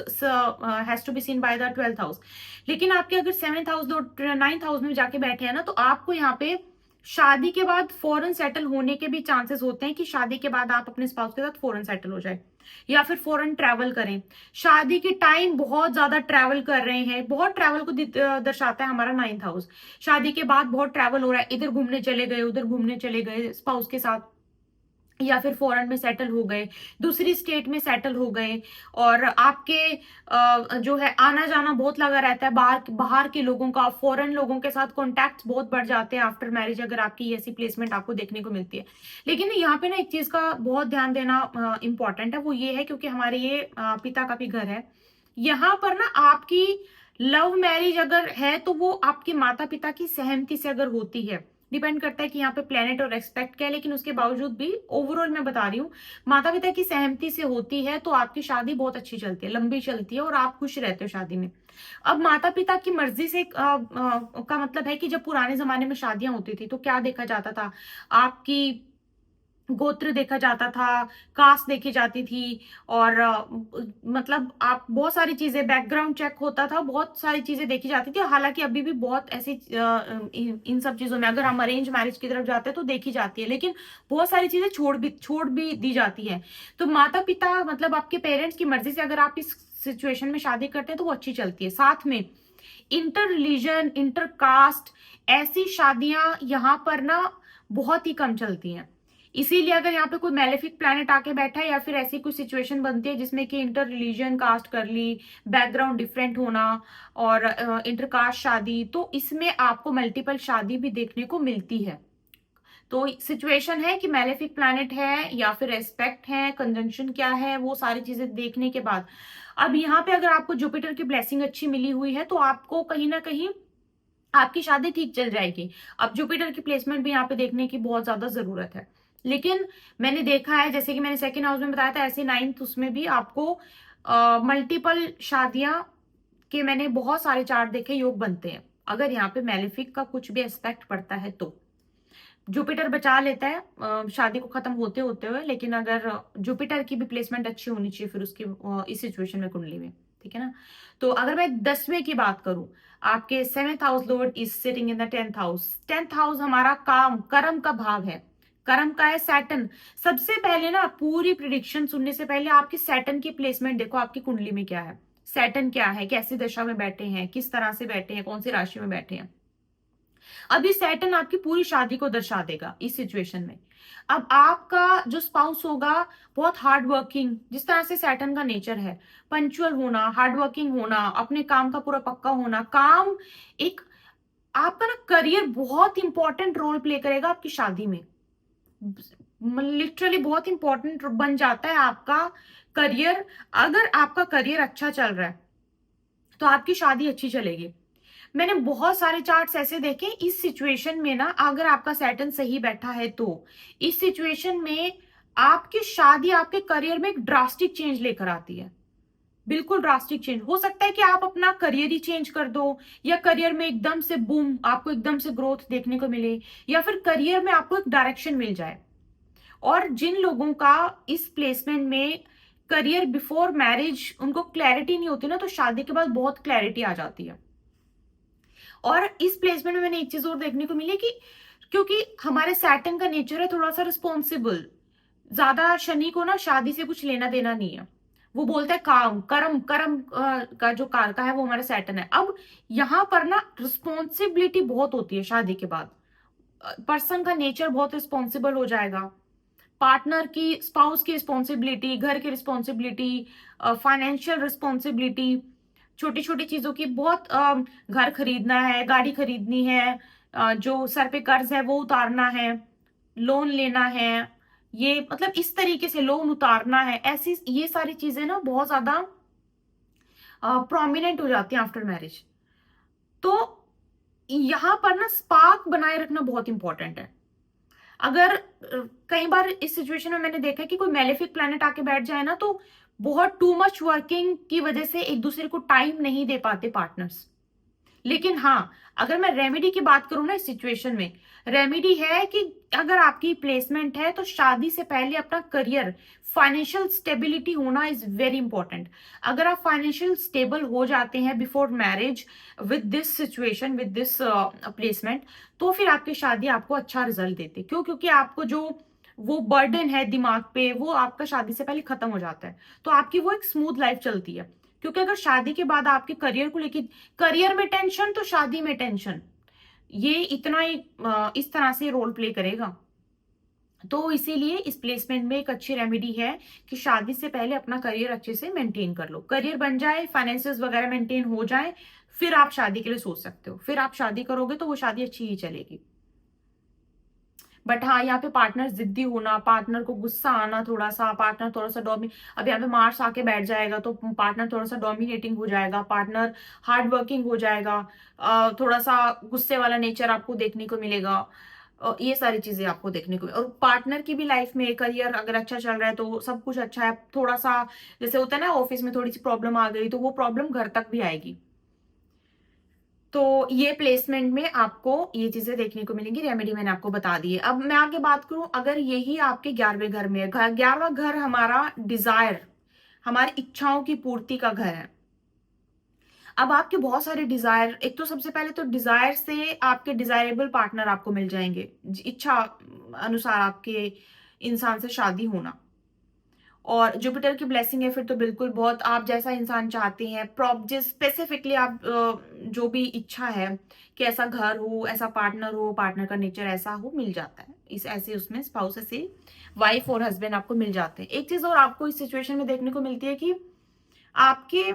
has to be seen by the 12th house. लेकिन आपके अगर 7th हाउस 9th हाउस में जाके बैठे हैं ना, तो आपको यहाँ पे शादी के बाद फॉरेन सेटल होने के भी चांसेस होते हैं कि शादी के बाद आप अपने स्पाउस के साथ फॉरेन सेटल हो जाए या फिर फॉरेन ट्रैवल करें। शादी के टाइम बहुत ज्यादा ट्रैवल कर रहे हैं, बहुत ट्रैवल को दर्शाता है हमारा 9th हाउस। शादी के बाद बहुत ट्रैवल हो रहा है, इधर घूमने चले गए, उधर घूमने चले गए स्पाउस के साथ, या फिर फॉरेन में सेटल हो गए, दूसरी स्टेट में सेटल हो गए, और आपके जो है आना जाना बहुत लगा रहता है, बाहर बाहर के लोगों का, फॉरेन लोगों के साथ कॉन्टैक्ट बहुत बढ़ जाते हैं आफ्टर मैरिज, अगर आपकी ऐसी प्लेसमेंट आपको देखने को मिलती है। लेकिन यहाँ पे ना एक चीज का बहुत ध्यान देना इंपॉर्टेंट है, वो ये है क्योंकि हमारे ये पिता का भी घर है, यहाँ पर ना आपकी लव मैरिज अगर है तो वो आपके माता पिता की सहमति से अगर होती है, डिपेंड करता है कि यहाँ पे प्लेनेट और एक्सपेक्ट क्या है, लेकिन उसके बावजूद भी ओवरऑल मैं बता रही हूँ, माता पिता की सहमति से होती है तो आपकी शादी बहुत अच्छी चलती है, लंबी चलती है, और आप खुश रहते हो शादी में। अब माता पिता की मर्जी से का मतलब है कि जब पुराने जमाने में शादियां होती थी तो क्या देखा जाता था, आपकी गोत्र देखा जाता था, कास्ट देखी जाती थी, और मतलब आप बहुत सारी चीजें, बैकग्राउंड चेक होता था, बहुत सारी चीजें देखी जाती थी। हालांकि अभी भी बहुत ऐसी इन सब चीजों में अगर हम अरेंज मैरिज की तरफ जाते हैं तो देखी जाती है, लेकिन बहुत सारी चीजें छोड़ भी दी जाती है। तो माता पिता मतलब आपके पेरेंट्स की मर्जी से अगर आप इस सिचुएशन में शादी करते हैं तो वो अच्छी चलती है। साथ में इंटर रिलीजन, इंटर कास्ट, ऐसी शादियां यहाँ पर ना बहुत ही कम चलती हैं। इसीलिए अगर यहाँ पे कोई मैलेफिक प्लैनेट आके बैठा है या फिर ऐसी कोई सिचुएशन बनती है जिसमें कि इंटर रिलीजन कास्ट कर ली, बैकग्राउंड डिफरेंट होना, और इंटर कास्ट शादी, तो इसमें आपको मल्टीपल शादी भी देखने को मिलती है। तो सिचुएशन है कि मैलेफिक प्लैनेट है या फिर एस्पेक्ट है, कंजंक्शन क्या है, वो सारी चीजें देखने के बाद अब यहाँ पे अगर आपको जुपिटर की ब्लेसिंग अच्छी मिली हुई है तो आपको कहीं ना कहीं आपकी शादी ठीक चल जाएगी। अब जुपिटर की प्लेसमेंट भी यहाँ पे देखने की बहुत ज्यादा जरूरत है, लेकिन मैंने देखा है जैसे कि मैंने सेकेंड हाउस में बताया था, ऐसे 9th उसमें भी आपको मल्टीपल शादियां के मैंने बहुत सारे चार्ट देखे, योग बनते हैं अगर यहाँ पे मैलेफिक का कुछ भी एस्पेक्ट पड़ता है तो। जुपिटर बचा लेता है शादी को खत्म होते होते हुए, लेकिन अगर जुपिटर की भी प्लेसमेंट अच्छी होनी चाहिए फिर उसकी इस सिचुएशन में, कुंडली में, ठीक है ना। तो अगर मैं 10वें की बात करूं, आपके 7th house Lord is sitting in the 10th house. 10th house हमारा काम, कर्म का भाव है, कर्म का है सैटर्न। सबसे पहले ना पूरी प्रिडिक्शन सुनने से पहले आपकी सैटर्न की प्लेसमेंट देखो, आपकी कुंडली में क्या है, सैटर्न क्या है, कैसी दशा में बैठे हैं, किस तरह से बैठे हैं, कौन सी राशि में बैठे हैं। अब ये सैटर्न आपकी पूरी शादी को दर्शा देगा इस सिचुएशन में। अब आपका जो स्पाउस होगा बहुत हार्ड वर्किंग, जिस तरह से सैटर्न का नेचर है, पंचुअल होना, हार्ड वर्किंग होना, अपने काम का पूरा पक्का होना, काम एक आपका ना करियर बहुत इंपॉर्टेंट रोल प्ले करेगा आपकी शादी में, लिटरली बहुत इंपॉर्टेंट बन जाता है आपका करियर। अगर आपका करियर अच्छा चल रहा है तो आपकी शादी अच्छी चलेगी। मैंने बहुत सारे चार्ट्स ऐसे देखे इस सिचुएशन में ना, अगर आपका सैटर्न सही बैठा है तो इस सिचुएशन में आपकी शादी आपके करियर में एक ड्रास्टिक चेंज लेकर आती है, बिल्कुल ड्रास्टिक चेंज। हो सकता है कि आप अपना करियर ही चेंज कर दो, या करियर में एकदम से बूम, आपको एकदम से ग्रोथ देखने को मिले, या फिर करियर में आपको एक डायरेक्शन मिल जाए। और जिन लोगों का इस प्लेसमेंट में करियर बिफोर मैरिज उनको क्लैरिटी नहीं होती ना, तो शादी के बाद बहुत क्लैरिटी आ जाती है। और इस प्लेसमेंट में मैंने एक चीज और देखने को मिली कि क्योंकि हमारे सैटर्न का नेचर है थोड़ा सा रिस्पॉन्सिबल, ज्यादा शनि को ना शादी से कुछ लेना देना नहीं है। वो बोलता है काम कर्म कर्म का जो कारका है वो हमारा सैटर्न है। अब यहाँ पर ना रिस्पॉन्सिबिलिटी बहुत होती है शादी के बाद। पर्सन का नेचर बहुत रिस्पॉन्सिबल हो जाएगा। पार्टनर की, स्पाउस की रिस्पॉन्सिबिलिटी, घर की रिस्पॉन्सिबिलिटी, फाइनेंशियल रिस्पॉन्सिबिलिटी, छोटी छोटी चीजों की बहुत, घर खरीदना है, गाड़ी खरीदनी है, जो सर पे कर्ज है वो उतारना है, लोन लेना है, ये मतलब इस तरीके से लोन उतारना है, ऐसी ये सारी चीजें ना बहुत ज्यादा प्रोमिनेंट हो जाती हैं आफ्टर मैरिज। तो यहाँ पर ना स्पार्क बनाए रखना बहुत इंपॉर्टेंट है। अगर कई बार इस सिचुएशन में मैंने देखा है कि कोई मेलेफिक प्लैनेट आके बैठ जाए ना, तो बहुत टू मच वर्किंग की वजह से एक दूसरे को टाइम नहीं दे पाते पार्टनर्स। लेकिन हाँ, अगर मैं रेमेडी की बात करूं ना इस सिचुएशन में, रेमेडी है कि अगर आपकी प्लेसमेंट है तो शादी से पहले अपना करियर, फाइनेंशियल स्टेबिलिटी होना इज वेरी इंपॉर्टेंट। अगर आप फाइनेंशियल स्टेबल हो जाते हैं before marriage with this situation, with this placement, तो फिर आपकी शादी आपको अच्छा रिजल्ट देती है। क्यों? क्योंकि आपको जो वो बर्डन है दिमाग पे वो आपका शादी से पहले खत्म हो जाता है, तो आपकी वो एक स्मूथ लाइफ चलती है। क्योंकि अगर शादी के बाद आपके करियर को लेके, करियर में टेंशन तो शादी में टेंशन, ये इतना ही इस तरह से रोल प्ले करेगा। तो इसीलिए इस प्लेसमेंट में एक अच्छी रेमेडी है कि शादी से पहले अपना करियर अच्छे से मेंटेन कर लो, करियर बन जाए, फाइनेंसेस वगैरह मेंटेन हो जाए, फिर आप शादी के लिए सोच सकते हो। फिर आप शादी करोगे तो वो शादी अच्छी ही चलेगी। बट हाँ, यहाँ पे पार्टनर जिद्दी होना, पार्टनर को गुस्सा आना, थोड़ा सा पार्टनर थोड़ा सा अब यहाँ पे मार्स आके बैठ जाएगा तो पार्टनर थोड़ा सा डोमिनेटिंग हो जाएगा, पार्टनर हार्ड वर्किंग हो जाएगा, थोड़ा सा गुस्से वाला नेचर आपको देखने को मिलेगा। ये सारी चीजें आपको देखने को, और पार्टनर की भी लाइफ में करियर अगर अच्छा चल रहा है तो सब कुछ अच्छा है। थोड़ा सा जैसे होता है ना, ऑफिस में थोड़ी सी प्रॉब्लम आ गई तो वो प्रॉब्लम घर तक भी आएगी। तो ये प्लेसमेंट में आपको ये चीजें देखने को मिलेंगी। रेमेडी मैंने आपको बता दी है। अब मैं आगे बात करूं, अगर यही आपके 11वें घर में है, 11वां घर हमारा डिजायर, हमारी इच्छाओं की पूर्ति का घर है। अब आपके बहुत सारे डिजायर, एक तो सबसे पहले तो डिजायर से आपके डिजायरेबल पार्टनर आपको मिल जाएंगे, इच्छा अनुसार आपके इंसान से शादी होना। और जुपिटर की ब्लेसिंग है फिर तो बिल्कुल बहुत आप जैसा इंसान चाहते हैं, जिस स्पेसिफिकली आप जो भी इच्छा है कि ऐसा घर हो, ऐसा पार्टनर हो, पार्टनर का नेचर ऐसा हो, मिल जाता है। इस ऐसे उसमें स्पाउस से वाइफ और हस्बैंड आपको मिल जाते हैं। एक चीज और आपको इस सिचुएशन में देखने को मिलती है कि आपके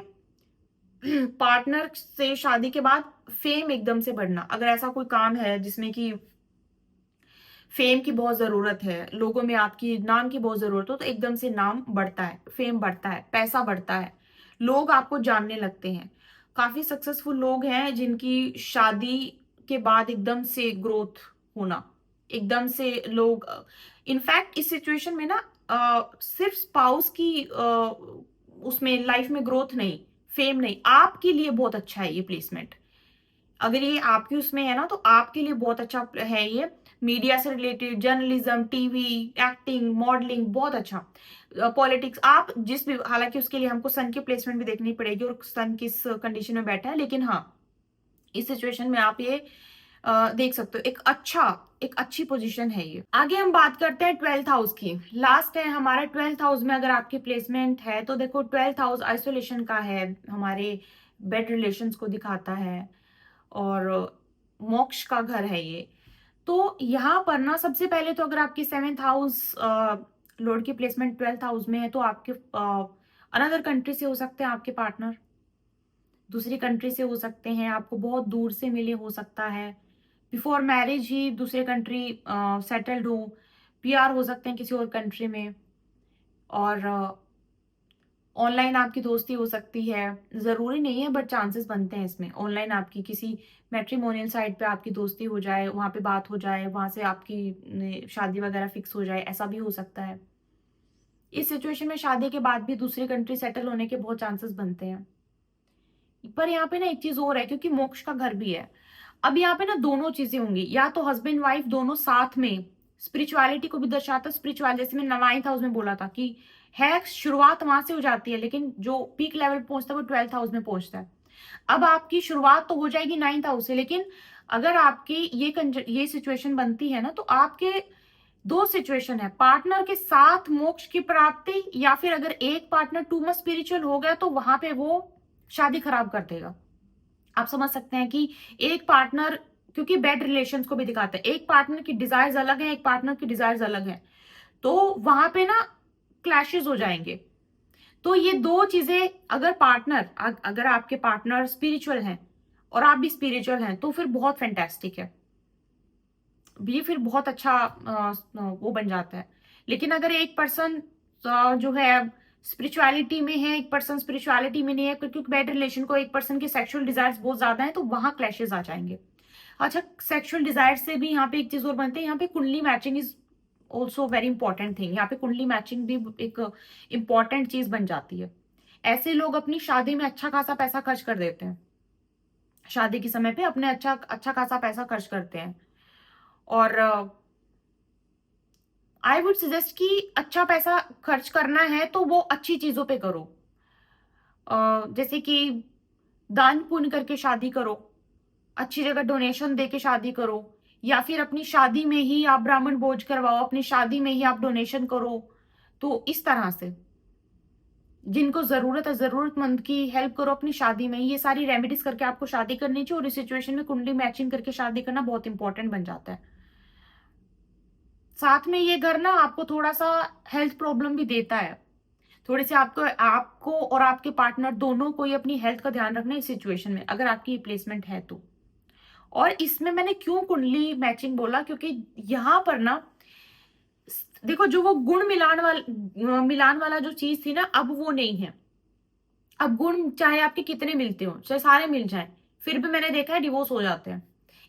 पार्टनर से शादी के बाद फेम एकदम से बढ़ना। अगर ऐसा कोई काम है जिसमें कि फेम की बहुत जरूरत है, लोगों में आपकी नाम की बहुत जरूरत हो, तो एकदम से नाम बढ़ता है, फेम बढ़ता है, पैसा बढ़ता है, लोग आपको जानने लगते हैं। काफी सक्सेसफुल लोग हैं जिनकी शादी के बाद एकदम से ग्रोथ होना, एकदम से लोग, इनफैक्ट इस सिचुएशन में ना सिर्फ स्पाउस की उसमें लाइफ में ग्रोथ नहीं, फेम नहीं, आपके लिए बहुत अच्छा है ये प्लेसमेंट। अगर ये आपकी उसमें है ना तो आपके लिए बहुत अच्छा है ये। मीडिया से related, journalism, TV, acting, modelling, बहुत अच्छा। पॉलिटिक्स, आप जिस भी, हालांकि उसके लिए हमको सन की प्लेसमेंट भी देखनी पड़ेगी और सन किस कंडीशन में बैठा है, लेकिन हाँ, इस सिचुएशन में आप ये देख सकते हो, एक अच्छी पोजीशन है ये। आगे हम बात करते हैं 12th हाउस की। लास्ट है हमारा 12th हाउस में अगर आपकी प्लेसमेंट है तो देखो 12th हाउस आइसोलेशन का है, हमारे बेड रिलेशंस को दिखाता है और मोक्ष का घर है ये। तो यहाँ पर ना सबसे पहले तो अगर आपकी 7th हाउस लॉर्ड की प्लेसमेंट 12th हाउस में है तो आपके अनदर कंट्री से हो सकते हैं आपके पार्टनर, दूसरी कंट्री से हो सकते हैं, आपको बहुत दूर से मिले हो सकता है, बिफोर मैरिज ही दूसरे कंट्री सेटल्ड हो, पीआर हो सकते हैं किसी और कंट्री में, और ऑनलाइन आपकी दोस्ती हो सकती है, जरूरी नहीं है बट चांसेस बनते हैं इसमें। ऑनलाइन आपकी किसी मैट्रिमोनियल साइट पे आपकी दोस्ती हो जाए, वहां पे बात हो जाए, वहां से आपकी शादी वगैरह फिक्स हो जाए, ऐसा भी हो सकता है। इस सिचुएशन में शादी के बाद भी दूसरी कंट्री सेटल होने के बहुत चांसेस बनते हैं। पर यहाँ पे ना एक चीज और है, क्योंकि मोक्ष का घर भी है। अब यहाँ पे ना दोनों चीजें होंगी, या तो हस्बैंड वाइफ दोनों साथ में, स्पिरिचुअलिटी को भी दर्शाता है। स्पिरिचुअल जैसे मैं 9th हाउस में बोला था कि है, शुरुआत वहां से हो जाती है लेकिन जो पीक लेवल पहुंचता है वो 12th हाउस में पहुंचता है। अब आपकी शुरुआत तो हो जाएगी 9th हाउस से, लेकिन अगर आपकी ये सिचुएशन बनती है ना, तो आपके दो सिचुएशन है, पार्टनर के साथ मोक्ष की प्राप्ति, या फिर अगर एक पार्टनर टू मच स्पिरिचुअल हो गया तो वहां पे वो शादी खराब कर देगा। आप समझ सकते हैं कि एक पार्टनर, क्योंकि बेड रिलेशंस को भी दिखाता है, एक पार्टनर की डिजायर्स अलग है, एक पार्टनर की डिजायर्स अलग है, तो वहां पे ना क्लैशेस हो जाएंगे। तो ये दो चीजें, अगर पार्टनर, अगर आपके पार्टनर स्पिरिचुअल हैं और आप भी स्पिरिचुअल हैं, तो फिर बहुत फैंटास्टिक है, ये फिर बहुत अच्छा वो बन जाता है। लेकिन अगर एक पर्सन जो है स्पिरिचुअलिटी में है, एक पर्सन स्पिरिचुअलिटी में नहीं है, क्योंकि बेड रिलेशन को एक पर्सन के सेक्सुअल डिजायर्स बहुत ज्यादा है, तो वहां क्लैशेस आ जाएंगे। अच्छा, सेक्सुअल डिजायर से भी यहाँ पे एक चीज और बनते हैं, यहाँ पे कुंडली matching is also very important thing. यहाँ पे कुंडली मैचिंग भी एक इंपॉर्टेंट चीज बन जाती है। ऐसे लोग अपनी शादी में अच्छा खासा पैसा खर्च कर देते हैं, शादी के समय पे अपने अच्छा अच्छा खासा पैसा खर्च करते हैं। और आई वुड सजेस्ट कि अच्छा पैसा खर्च करना है तो वो अच्छी चीजों पे करो, जैसे कि दान पुण्य करके शादी करो, अच्छी जगह डोनेशन दे के शादी करो, या फिर अपनी शादी में ही आप ब्राह्मण भोज करवाओ, अपनी शादी में ही आप डोनेशन करो। तो इस तरह से जिनको जरूरत है, जरूरतमंद की हेल्प करो अपनी शादी में। ये सारी रेमेडीज करके आपको शादी करनी चाहिए, और इस सिचुएशन में कुंडली मैचिंग करके शादी करना बहुत इंपॉर्टेंट बन जाता है। साथ में ये घर ना आपको थोड़ा सा हेल्थ प्रॉब्लम भी देता है, थोड़ी सी आपको आपको और आपके पार्टनर दोनों को ही अपनी हेल्थ का ध्यान रखना है इस सिचुएशन में, अगर आपकी प्लेसमेंट है तो। और इसमें मैंने क्यों कुंडली मैचिंग बोला, क्योंकि यहाँ पर ना देखो, जो वो गुण मिलान वाला जो चीज थी ना, अब वो नहीं है। अब गुण चाहे आपके कितने मिलते हो, चाहे सारे मिल जाएं, फिर भी मैंने देखा है डिवोर्स हो जाते हैं।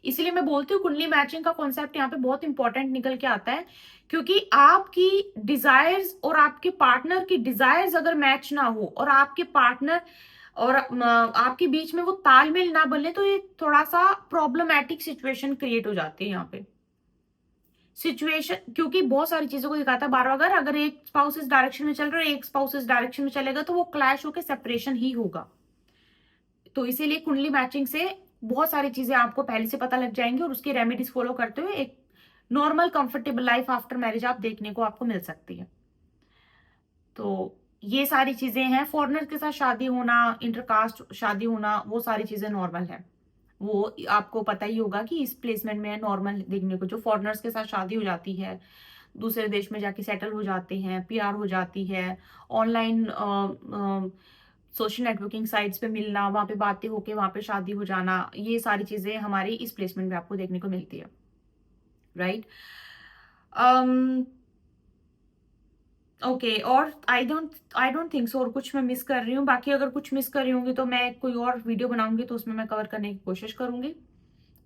इसलिए मैं बोलती हूँ कुंडली मैचिंग का कॉन्सेप्ट यहाँ पे बहुत इंपॉर्टेंट निकल के आता है, क्योंकि आपकी डिजायर्स और आपके पार्टनर की डिजायर्स अगर मैच ना हो, और आपके पार्टनर और आपके बीच में वो तालमेल ना बने, तो ये थोड़ा सा प्रॉब्लमैटिक सिचुएशन क्रिएट हो जाती है यहाँ पे सिचुएशन। क्योंकि बहुत सारी चीजों को दिखाता है बार बार, अगर एक स्पाउस इस डायरेक्शन में चल रहा है, एक स्पाउस इस डायरेक्शन में चलेगा, तो वो क्लैश होकर सेपरेशन ही होगा। तो इसीलिए कुंडली मैचिंग से बहुत सारी चीजें आपको पहले से पता लग जाएंगी, और उसकी रेमेडीज फॉलो करते हुए एक normal comfortable life after marriage आप देखने को आपको मिल सकती है। तो ये सारी चीजें हैं, फॉरेनर के साथ शादी होना, इंटरकास्ट शादी होना, वो सारी चीजें नॉर्मल है। वो आपको पता ही होगा कि इस प्लेसमेंट में नॉर्मल देखने को, जो फॉरेनर्स के साथ शादी हो जाती है, दूसरे देश में जाके सेटल हो जाते हैं, पीआर हो जाती है, ऑनलाइन सोशल नेटवर्किंग साइट्स पे मिलना, वहां पे बातें होके वहां पे शादी हो जाना, ये सारी चीजें हमारी इस प्लेसमेंट में आपको देखने को मिलती है, राइट। ओके, और आई डोंट थिंक सो और कुछ मैं मिस कर रही हूँ। बाकी अगर कुछ मिस कर रही होंगी तो मैं कोई और वीडियो बनाऊंगी, तो उसमें मैं कवर करने की कोशिश करूंगी।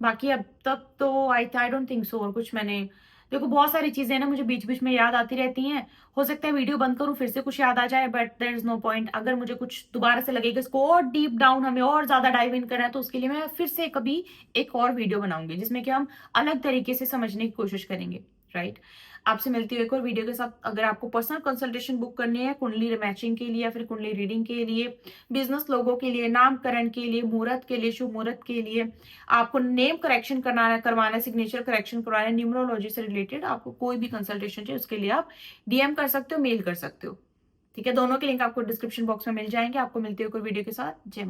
बाकी अब तक तो आई डोंट थिंक सो और कुछ मैंने, देखो बहुत सारी चीजें ना मुझे बीच बीच में याद आती रहती हैं। हो सकता है वीडियो बंद करूं फिर से कुछ याद आ जाए, but there is no point. अगर मुझे कुछ दोबारा से लगेगा इसको और डीप डाउन हमें और ज्यादा डाइव इन करना है, तो उसके लिए मैं फिर से कभी एक और वीडियो बनाऊंगी, जिसमें कि हम अलग तरीके से समझने की कोशिश करेंगे, राइट। आपसे मिलती हूँ एक और वीडियो के साथ। अगर आपको पर्सनल कंसल्टेशन बुक करनी है कुंडली मैचिंग के लिए, या फिर कुंडली रीडिंग के लिए, बिजनेस लोगों के लिए, नामकरण के लिए, मुहूर्त के लिए, शुभ मुहूर्त के लिए, आपको नेम करेक्शन करवाना है, सिग्नेचर करेक्शन करवाना है, न्यूमरोलॉजी से रिलेटेड आपको कोई भी कंसल्टेशन चाहिए, उसके लिए आप डीएम कर सकते हो, मेल कर सकते हो, ठीक है। दोनों के लिंक आपको डिस्क्रिप्शन बॉक्स में मिल जाएंगे। आपको मिलती है कोई वीडियो के साथ। जय माता।